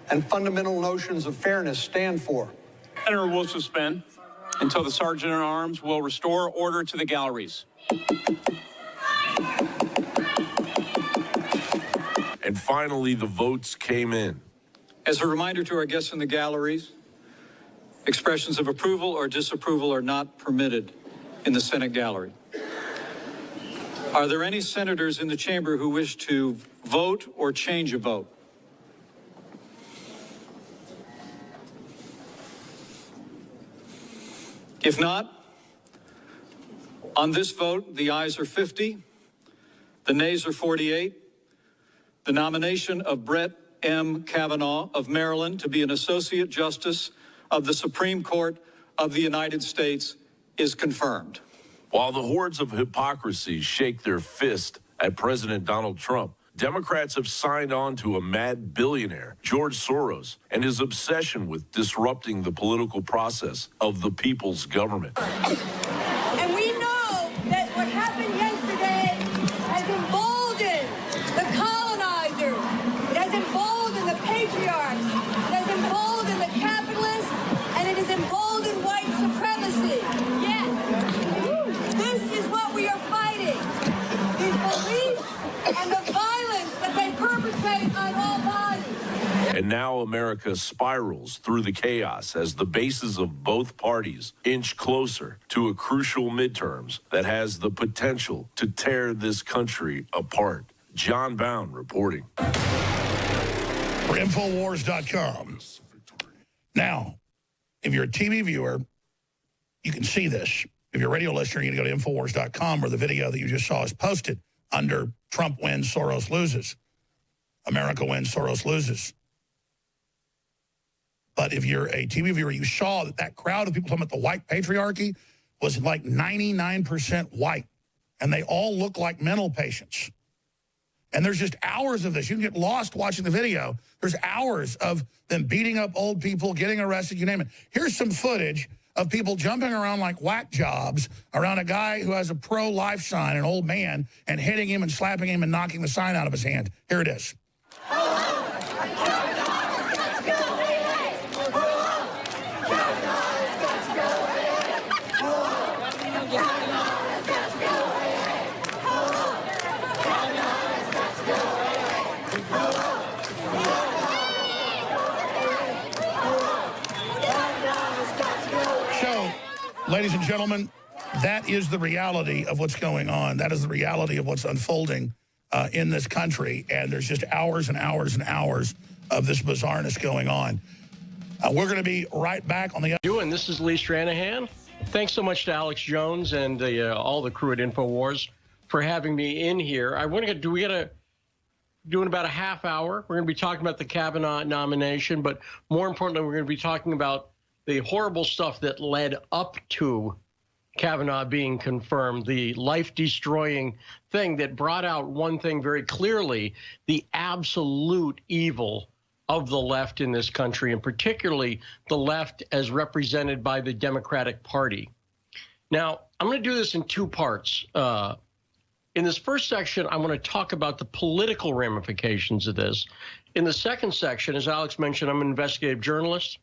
and fundamental notions of fairness stand for. Senator will suspend until the Sergeant at Arms will restore order to the galleries. And finally, the votes came in. As a reminder to our guests in the galleries, expressions of approval or disapproval are not permitted in the Senate gallery. Are there any senators in the chamber who wish to vote or change a vote? If not, on this vote, the ayes are 50, the nays are 48. The nomination of Brett M. Kavanaugh of Maryland to be an Associate Justice of the Supreme Court of the United States is confirmed. While the hordes of hypocrisy shake their fist at President Donald Trump, Democrats have signed on to a mad billionaire, George Soros, and his obsession with disrupting the political process of the people's government. And we know that what happened yesterday has emboldened the colonizers. It has emboldened the patriarchs. It has emboldened the capitalists. And it has emboldened white supremacy. Yes. This is what we are fighting. These beliefs and the violence that they perpetrate on all bodies. And now America spirals through the chaos as the bases of both parties inch closer to a crucial midterms that has the potential to tear this country apart. John Bound reporting. For Infowars.com. Now, if you're a TV viewer, you can see this. If you're a radio listener, you're going to go to Infowars.com where the video that you just saw is posted under Trump wins, Soros loses. America wins, Soros loses. But if you're a TV viewer, you saw that that crowd of people talking about the white patriarchy was like 99% white. And they all look like mental patients. And there's just hours of this. You can get lost watching the video. There's hours of them beating up old people, getting arrested, you name it. Here's some footage of people jumping around like whack jobs around a guy who has a pro-life sign, an old man, and hitting him and slapping him and knocking the sign out of his hand. Here it is. Ladies and gentlemen, that is the reality of what's going on. That is the reality of what's unfolding in this country. And there's just hours and hours and hours of this bizarreness going on. We're going to be right back on the... And this is Lee Stranahan. Thanks so much to Alex Jones and all the crew at InfoWars for having me in here. I want to do in about a half hour. We're going to be talking about the Kavanaugh nomination, but more importantly, we're going to be talking about the horrible stuff that led up to Kavanaugh being confirmed, the life-destroying thing that brought out one thing very clearly, the absolute evil of the left in this country, and particularly the left as represented by the Democratic Party. Now, I'm going to do this in two parts. In this first section, I want to talk about the political ramifications of this. In the second section, as Alex mentioned, I'm an investigative journalist.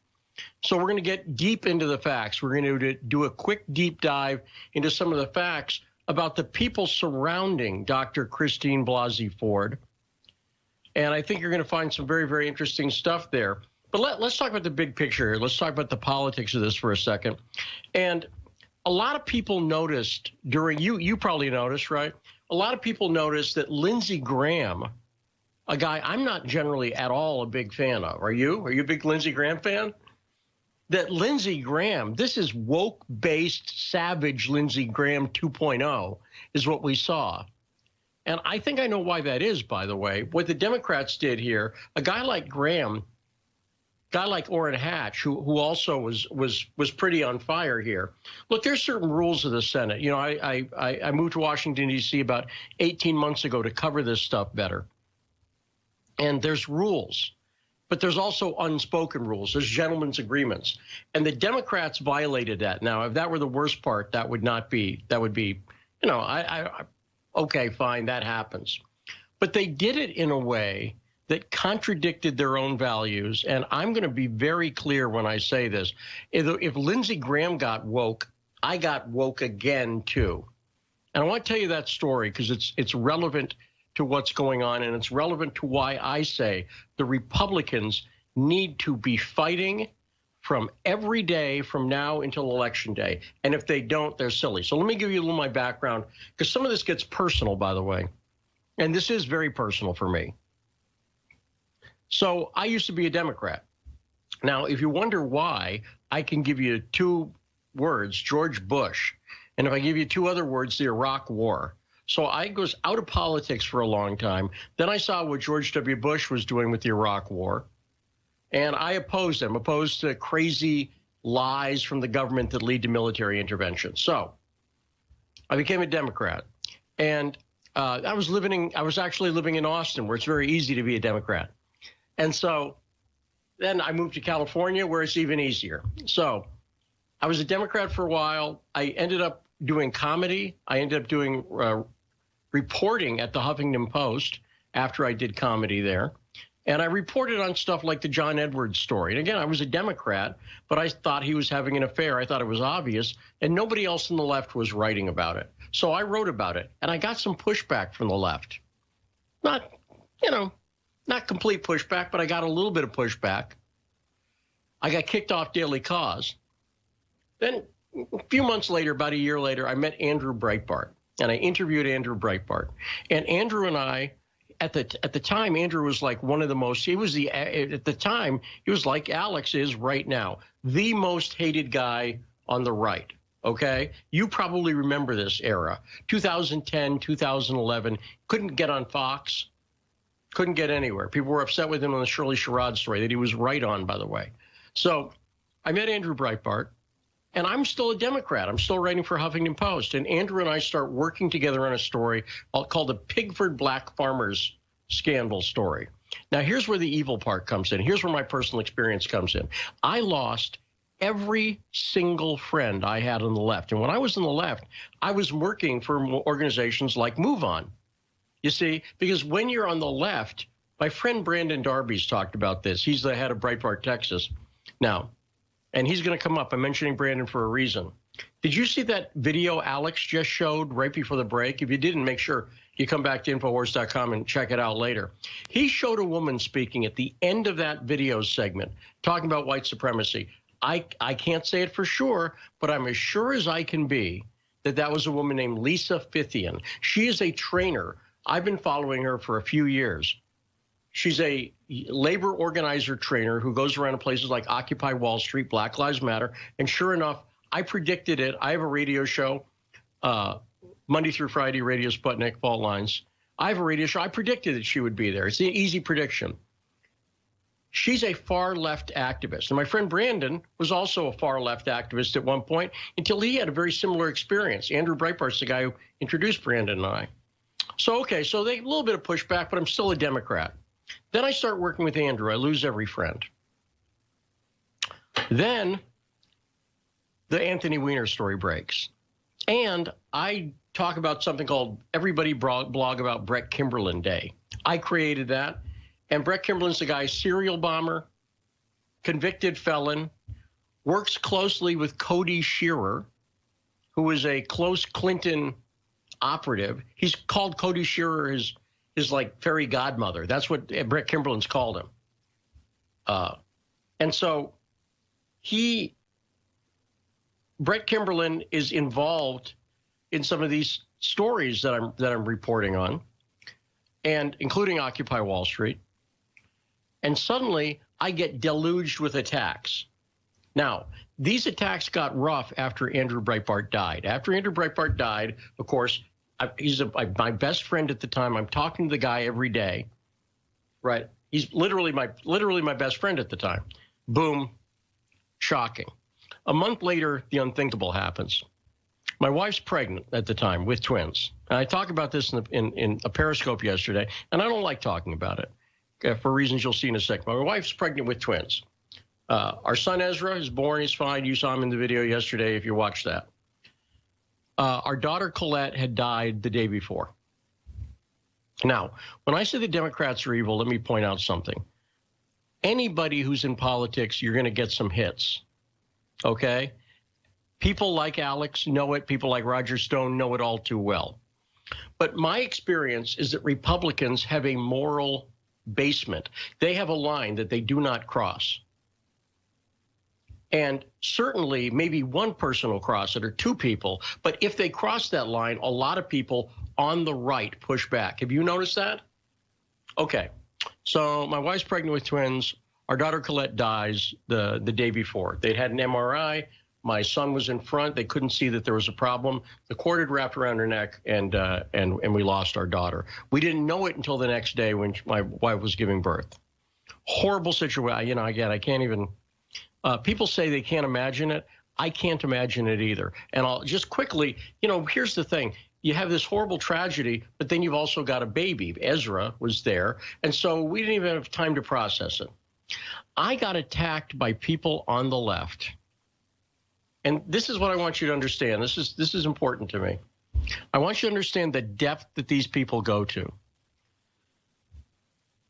So we're going to get deep into the facts. We're going to do a quick deep dive into some of the facts about the people surrounding Dr. Christine Blasey Ford. And I think you're going to find some very, very interesting stuff there. But let's talk about the big picture here. Let's talk about the politics of this for a second. And a lot of people noticed during, you probably noticed, right? A lot of people noticed that Lindsey Graham, a guy I'm not generally at all a big fan of. Are you? Are you a big Lindsey Graham fan? That Lindsey Graham, this is woke-based, savage Lindsey Graham 2.0 is what we saw. And I think I know why that is, by the way. What the Democrats did here, a guy like Graham, guy like Orrin Hatch, who also was pretty on fire here. Look, there's certain rules of the Senate. You know, I moved to Washington, D.C. about 18 months ago to cover this stuff better. And there's rules. But there's also unspoken rules. There's gentlemen's agreements. And the Democrats violated that. Now, if that were the worst part, that would be, you know, okay, fine, that happens. But they did it in a way that contradicted their own values. And I'm going to be very clear when I say this. If Lindsey Graham got woke, I got woke again, too. And I want to tell you that story because it's relevant to what's going on, and it's relevant to why I say the Republicans need to be fighting from every day from now until Election Day. And if they don't, they're silly. So let me give you a little of my background, because some of this gets personal, by the way. And this is very personal for me. So I used to be a Democrat. Now, if you wonder why, I can give you 2 words, George Bush. And if I give you 2 other words, the Iraq War. So I was out of politics for a long time. Then I saw what George W. Bush was doing with the Iraq War. And I opposed him, opposed to crazy lies from the government that lead to military intervention. So I became a Democrat. And I was actually living in Austin, where it's very easy to be a Democrat. And so then I moved to California, where it's even easier. So I was a Democrat for a while. I ended up doing comedy. I ended up doing reporting at the Huffington Post after I did comedy there. And I reported on stuff like the John Edwards story. And again, I was a Democrat, but I thought he was having an affair. I thought it was obvious, and nobody else on the left was writing about it. So I wrote about it, and I got some pushback from the left. Not complete pushback, but I got a little bit of pushback. I got kicked off Daily Cause. Then a few months later, about a year later, I met Andrew Breitbart, and I interviewed Andrew Breitbart. And Andrew and I, at the time, Andrew was like one of the most, at the time, he was like Alex is right now, the most hated guy on the right, okay? You probably remember this era, 2010, 2011, couldn't get on Fox, couldn't get anywhere. People were upset with him on the Shirley Sherrod story that he was right on, by the way. So I met Andrew Breitbart, and I'm still a Democrat. I'm still writing for Huffington Post. And Andrew and I start working together on a story called the Pigford Black Farmers Scandal story. Now, here's where the evil part comes in. Here's where my personal experience comes in. I lost every single friend I had on the left. And when I was on the left, I was working for organizations like Move On. You see, because when you're on the left, my friend Brandon Darby's talked about this. He's the head of Breitbart, Texas. Now, and he's going to come up. I'm mentioning Brandon for a reason. Did you see that video Alex just showed right before the break? If you didn't, make sure you come back to Infowars.com and check it out later. He showed a woman speaking at the end of that video segment, talking about white supremacy. I can't say it for sure, but I'm as sure as I can be that that was a woman named Lisa Fithian. She is a trainer. I've been following her for a few years. She's a labor organizer trainer who goes around to places like Occupy Wall Street, Black Lives Matter. And sure enough, I predicted it. I have a radio show, Monday through Friday, Radio Sputnik, Fault Lines. I have a radio show. I predicted that she would be there. It's an easy prediction. She's a far left activist. And my friend Brandon was also a far left activist at one point until he had a very similar experience. Andrew Breitbart's the guy who introduced Brandon and I. So, okay, so a little bit of pushback, but I'm still a Democrat. Then I start working with Andrew. I lose every friend. Then the Anthony Weiner story breaks. And I talk about something called Everybody Blog About Brett Kimberlin Day. I created that. And Brett Kimberlin's the guy, serial bomber, convicted felon, works closely with Cody Shearer, who is a close Clinton operative. He's called Cody Shearer his like fairy godmother. That's what Brett Kimberlin's called him. And so Brett Kimberlin is involved in some of these stories that I'm reporting on, and including Occupy Wall Street. And suddenly I get deluged with attacks. Now, these attacks got rough after Andrew Breitbart died. After Andrew Breitbart died, of course, he's my best friend at the time. I'm talking to the guy every day, right? He's literally my best friend at the time. Boom, shocking. A month later, the unthinkable happens. My wife's pregnant at the time with twins. And I talk about this in a Periscope yesterday, and I don't like talking about it for reasons you'll see in a second. My wife's pregnant with twins. Our son Ezra is born. He's fine. You saw him in the video yesterday if you watched that. Our daughter Colette had died the day before. Now, when I say the Democrats are evil, let me point out something. Anybody who's in politics, you're going to get some hits, okay? People like Alex know it. People like Roger Stone know it all too well. But my experience is that Republicans have a moral basement. They have a line that they do not cross. And certainly maybe one person will cross it or two people. But if they cross that line, a lot of people on the right push back. Have you noticed that? Okay. So my wife's pregnant with twins. Our daughter Colette dies the day before. They'd had an MRI. My son was in front. They couldn't see that there was a problem. The cord had wrapped around her neck, and we lost our daughter. We didn't know it until the next day when my wife was giving birth. Horrible situation. You know, again, I can't even. People say they can't imagine it. I can't imagine it either. And I'll just quickly, you know, here's the thing. You have this horrible tragedy, but then you've also got a baby. Ezra was there. And so we didn't even have time to process it. I got attacked by people on the left. And this is what I want you to understand. This is important to me. I want you to understand the depth that these people go to.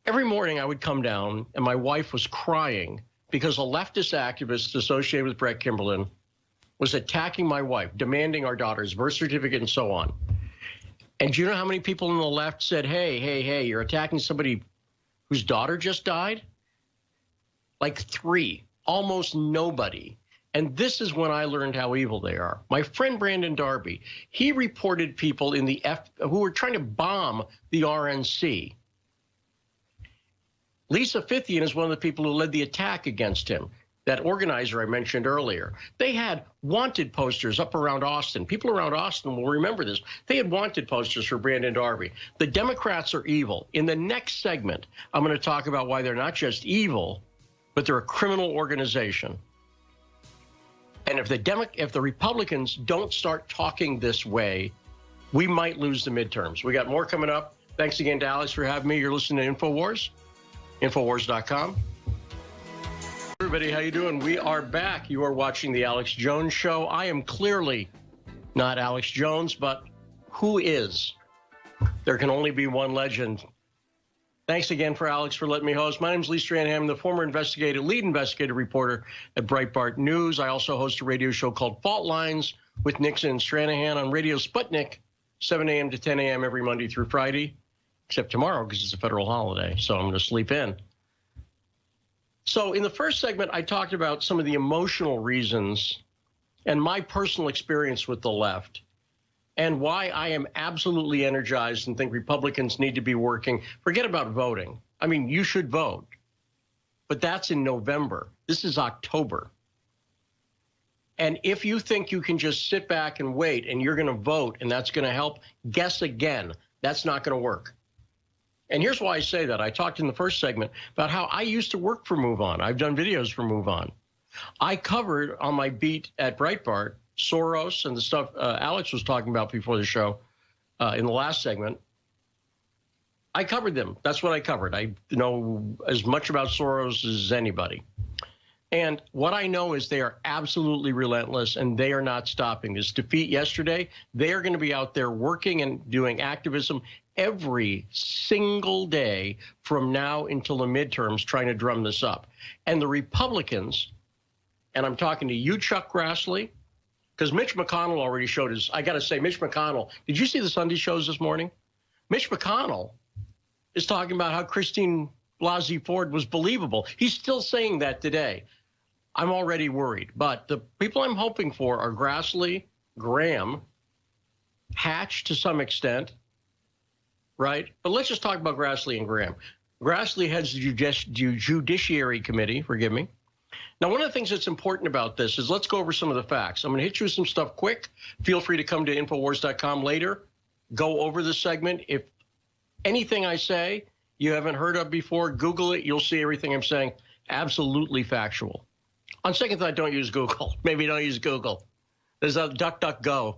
Every morning I would come down and my wife was crying because a leftist activist associated with Brett Kimberlin was attacking my wife, demanding our daughter's birth certificate and so on. And do you know how many people on the left said, hey, you're attacking somebody whose daughter just died? Like 3, almost nobody. And this is when I learned how evil they are. My friend Brandon Darby, he reported people in the who were trying to bomb the RNC. Lisa Fithian is one of the people who led the attack against him, that organizer I mentioned earlier. They had wanted posters up around Austin. People around Austin will remember this. They had wanted posters for Brandon Darby. The Democrats are evil. In the next segment, I'm going to talk about why they're not just evil, but they're a criminal organization. And if the Republicans don't start talking this way, we might lose the midterms. We got more coming up. Thanks again to Alex for having me. You're listening to InfoWars, Infowars.com. Everybody, how you doing? We are back. You are watching the Alex Jones Show. I am clearly not Alex Jones, but who is? There can only be one legend. Thanks again for Alex for letting me host. My name is Lee Stranahan, the former lead investigative reporter at Breitbart News. I also host a radio show called Fault Lines with Nixon and Stranahan on Radio Sputnik, 7 a.m. to 10 a.m. every Monday through Friday, except tomorrow because it's a federal holiday, so I'm going to sleep in. So in the first segment, I talked about some of the emotional reasons and my personal experience with the left, and why I am absolutely energized and think Republicans need to be working. Forget about voting. I mean, you should vote, but that's in November. This is October. And if you think you can just sit back and wait and you're going to vote and that's going to help, guess again. That's not going to work. And here's why I say that. I talked in the first segment about how I used to work for MoveOn. I've done videos for MoveOn. I covered on my beat at Breitbart Soros and the stuff Alex was talking about before the show in the last segment. I covered them. That's what I covered. I know as much about Soros as anybody. And what I know is they are absolutely relentless, and they are not stopping. This defeat yesterday, they are going to be out there working and doing activism every single day from now until the midterms, trying to drum this up. And the Republicans, and I'm talking to you, Chuck Grassley, because Mitch McConnell already showed his, I got to say, Mitch McConnell, did you see the Sunday shows this morning? Mitch McConnell is talking about how Christine Blasey Ford was believable. He's still saying that today. I'm already worried. But the people I'm hoping for are Grassley, Graham, Hatch to some extent, right? But let's just talk about Grassley and Graham. Grassley heads the Judiciary Committee, forgive me. Now, one of the things that's important about this is let's go over some of the facts. I'm going to hit you with some stuff quick. Feel free to come to Infowars.com later. Go over the segment. If anything I say you haven't heard of before, Google it. You'll see everything I'm saying. Absolutely factual. On second thought, don't use Google. Maybe don't use Google. There's a DuckDuckGo.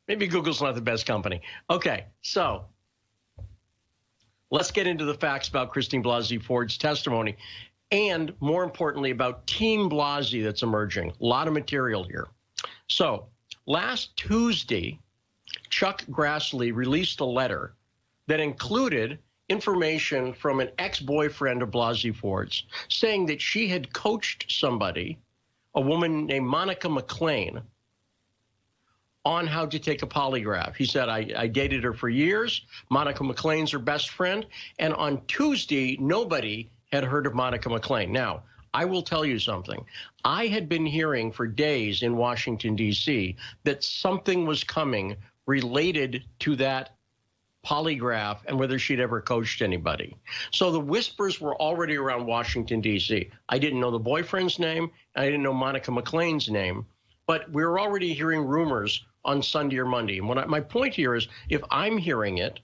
Maybe Google's not the best company. Okay, so let's get into the facts about Christine Blasey Ford's testimony. And more importantly, about Team Blasey that's emerging. A lot of material here. So last Tuesday, Chuck Grassley released a letter that included information from an ex-boyfriend of Blasey Ford's saying that she had coached somebody, a woman named Monica McClain, on how to take a polygraph. He said, I dated her for years. Monica McClain's her best friend. And on Tuesday, nobody had heard of Monica McClain. Now, I will tell you something. I had been hearing for days in Washington, D.C., that something was coming related to that polygraph and whether she'd ever coached anybody. So the whispers were already around Washington, D.C. I didn't know the boyfriend's name. I didn't know Monica McClain's name. But we were already hearing rumors on Sunday or Monday. And my point here is, if I'm hearing it,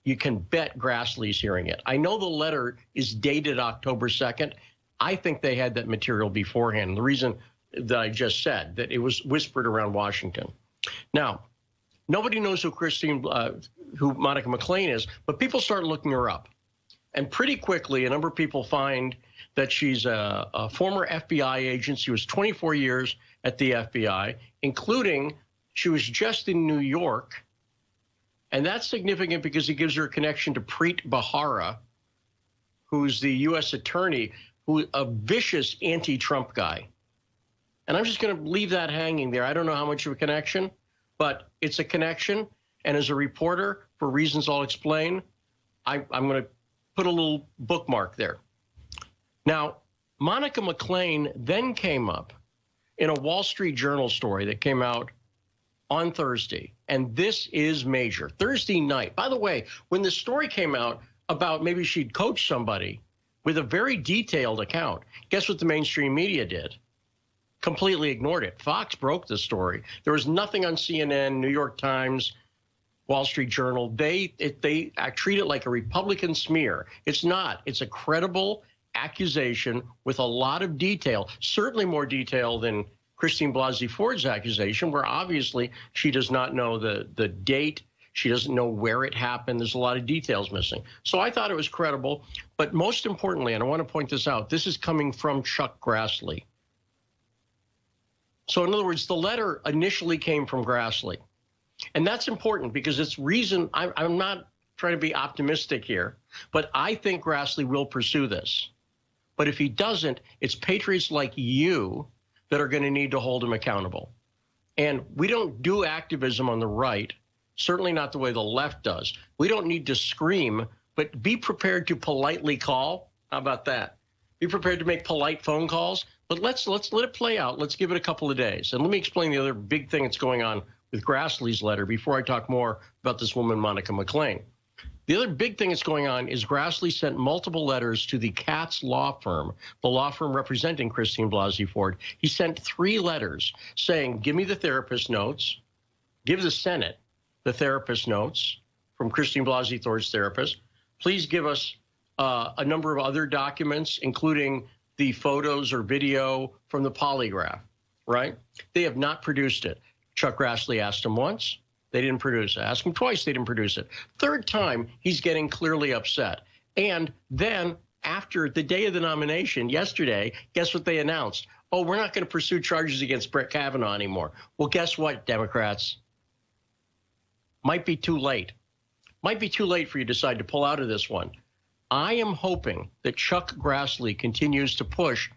you can bet Grassley's hearing it. I know the letter is dated October 2nd. I think they had that material beforehand. The reason that I just said, that it was whispered around Washington. Now, nobody knows who who Monica McClain is, but people start looking her up. And pretty quickly, a number of people find that she's a former FBI agent. She was 24 years at the FBI, including she was just in New York. And that's significant because it gives her a connection to Preet Bharara, who's the U.S. attorney, who a vicious anti-Trump guy. And I'm just going to leave that hanging there. I don't know how much of a connection, but it's a connection. And as a reporter, for reasons I'll explain, I'm going to put a little bookmark there. Now, Monica McClain then came up in a Wall Street Journal story that came out on Thursday. And this is major. Thursday night. By the way, when the story came out about maybe she'd coached somebody with a very detailed account, guess what the mainstream media did? Completely ignored it. Fox broke the story. There was nothing on CNN, New York Times, Wall Street Journal. They treat it like a Republican smear. It's not. It's a credible accusation with a lot of detail, certainly more detail than Christine Blasey Ford's accusation, where obviously she does not know the date. She doesn't know where it happened. There's a lot of details missing. So I thought it was credible. But most importantly, and I want to point this out, this is coming from Chuck Grassley. So in other words, the letter initially came from Grassley. And that's important because it's reason, I'm not trying to be optimistic here, but I think Grassley will pursue this. But if he doesn't, it's patriots like you that are going to need to hold him accountable. And we don't do activism on the right, certainly not the way the left does. We don't need to scream, but be prepared to politely call. How about that? Be prepared to make polite phone calls, but let's let it play out. Let's give it a couple of days. And let me explain the other big thing that's going on with Grassley's letter before I talk more about this woman, Monica McClain. The other big thing that's going on is Grassley sent multiple letters to the Katz law firm, the law firm representing Christine Blasey Ford. He sent 3 letters saying, give me the therapist notes, give the Senate the therapist notes from Christine Blasey Ford's therapist. Please give us a number of other documents, including the photos or video from the polygraph, right? They have not produced it. Chuck Grassley asked him once. They didn't produce it. Asked him twice. They didn't produce it. Third time, he's getting clearly upset. And then after the day of the nomination yesterday, guess what they announced? Oh, we're not going to pursue charges against Brett Kavanaugh anymore. Well, guess what, Democrats? Might be too late. Might be too late for you to decide to pull out of this one. I am hoping that Chuck Grassley continues to push,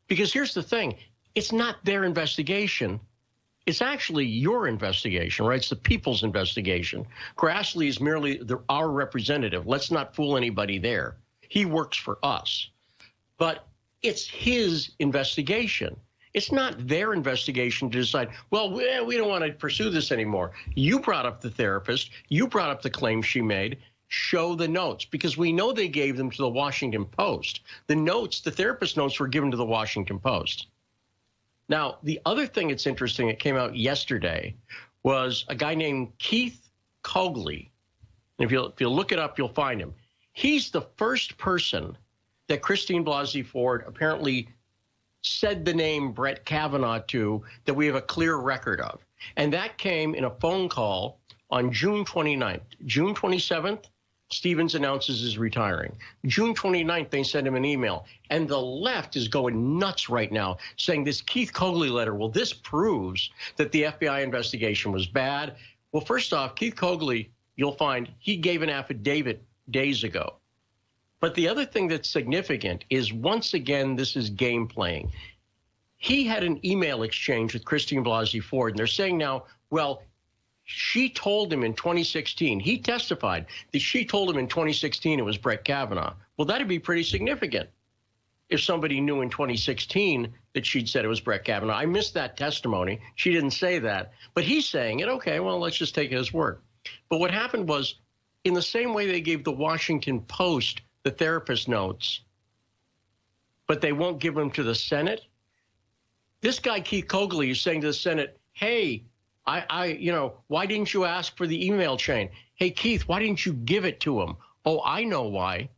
because here's the thing. It's not their investigation. It's actually your investigation, right? It's the people's investigation. Grassley is merely our representative. Let's not fool anybody there. He works for us. But it's his investigation. It's not their investigation to decide, well, we don't want to pursue this anymore. You brought up the therapist. You brought up the claim she made. Show the notes, because we know they gave them to the Washington Post. The notes, the therapist notes, were given to the Washington Post. Now, the other thing that's interesting that came out yesterday was a guy named Keith Cogley. And if you look it up, you'll find him. He's the first person that Christine Blasey Ford apparently said the name Brett Kavanaugh to that we have a clear record of. And that came in a phone call on June 29th. June 27th, Stevens announces he's retiring. June 29th, they sent him an email. And the left is going nuts right now, saying this Keith Cogley letter, well, this proves that the FBI investigation was bad. Well, first off, Keith Cogley you'll find he gave an affidavit days ago. But the other thing that's significant is, once again, this is game playing. He had an email exchange with Christine Blasey Ford, and they're saying now, well, she told him in 2016, he testified that she told him in 2016 it was Brett Kavanaugh. Well, that'd be pretty significant if somebody knew in 2016 that she'd said it was Brett Kavanaugh. I missed that testimony. She didn't say that, but he's saying it. Okay, well, let's just take it as word. But what happened was, in the same way they gave the Washington Post the therapist notes, but they won't give them to the Senate, this guy, Keith Kogley, is saying to the Senate, hey, why didn't you ask for the email chain? Hey, Keith, why didn't you give it to him? Oh, I know why.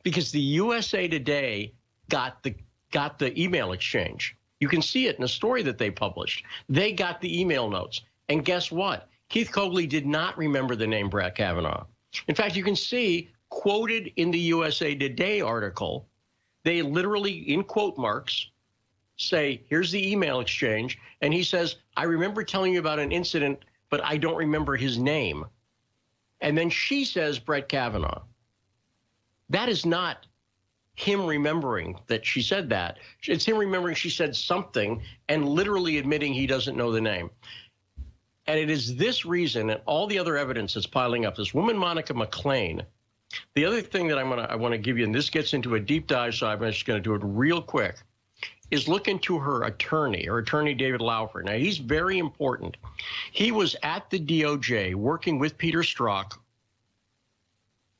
Because the USA Today got the email exchange. You can see it in a story that they published. They got the email notes. And guess what? Keith Kogley did not remember the name Brett Kavanaugh. In fact, you can see, quoted in the USA Today article, they literally, in quote marks, say, here's the email exchange. And he says, I remember telling you about an incident, but I don't remember his name. And then she says, Brett Kavanaugh. That is not him remembering that she said that. It's him remembering she said something and literally admitting he doesn't know the name. And it is this reason and all the other evidence that's piling up. This woman, Monica McClain. The other thing that I want to give you, and this gets into a deep dive, so I'm just going to do it real quick, is look into her attorney David Laufer. Now, he's very important. He was at the DOJ working with Peter Strzok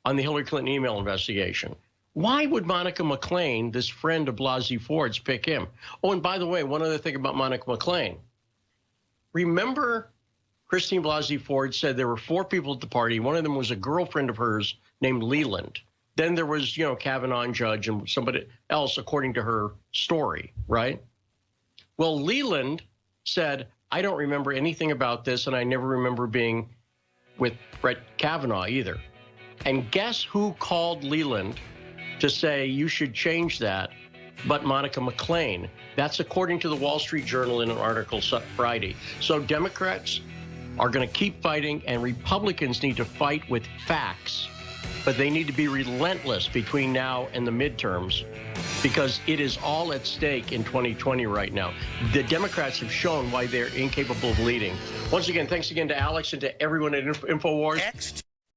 on the Hillary Clinton email investigation. Why would Monica McClain, this friend of Blasey Ford's, pick him? Oh, and by the way, one other thing about Monica McClain. Remember, Christine Blasey Ford said there were 4 people at the party. One of them was a girlfriend of hers named Leland. Then there was, Kavanaugh and Judge and somebody else, according to her story, right? Well, Leland said, I don't remember anything about this, and I never remember being with Brett Kavanaugh either. And guess who called Leland to say you should change that but Monica McClain? That's according to the Wall Street Journal in an article Friday. So Democrats are going to keep fighting, and Republicans need to fight with facts. But they need to be relentless between now and the midterms, because it is all at stake in 2020 right now. The Democrats have shown why they're incapable of leading. Once again, thanks again to Alex and to everyone at InfoWars.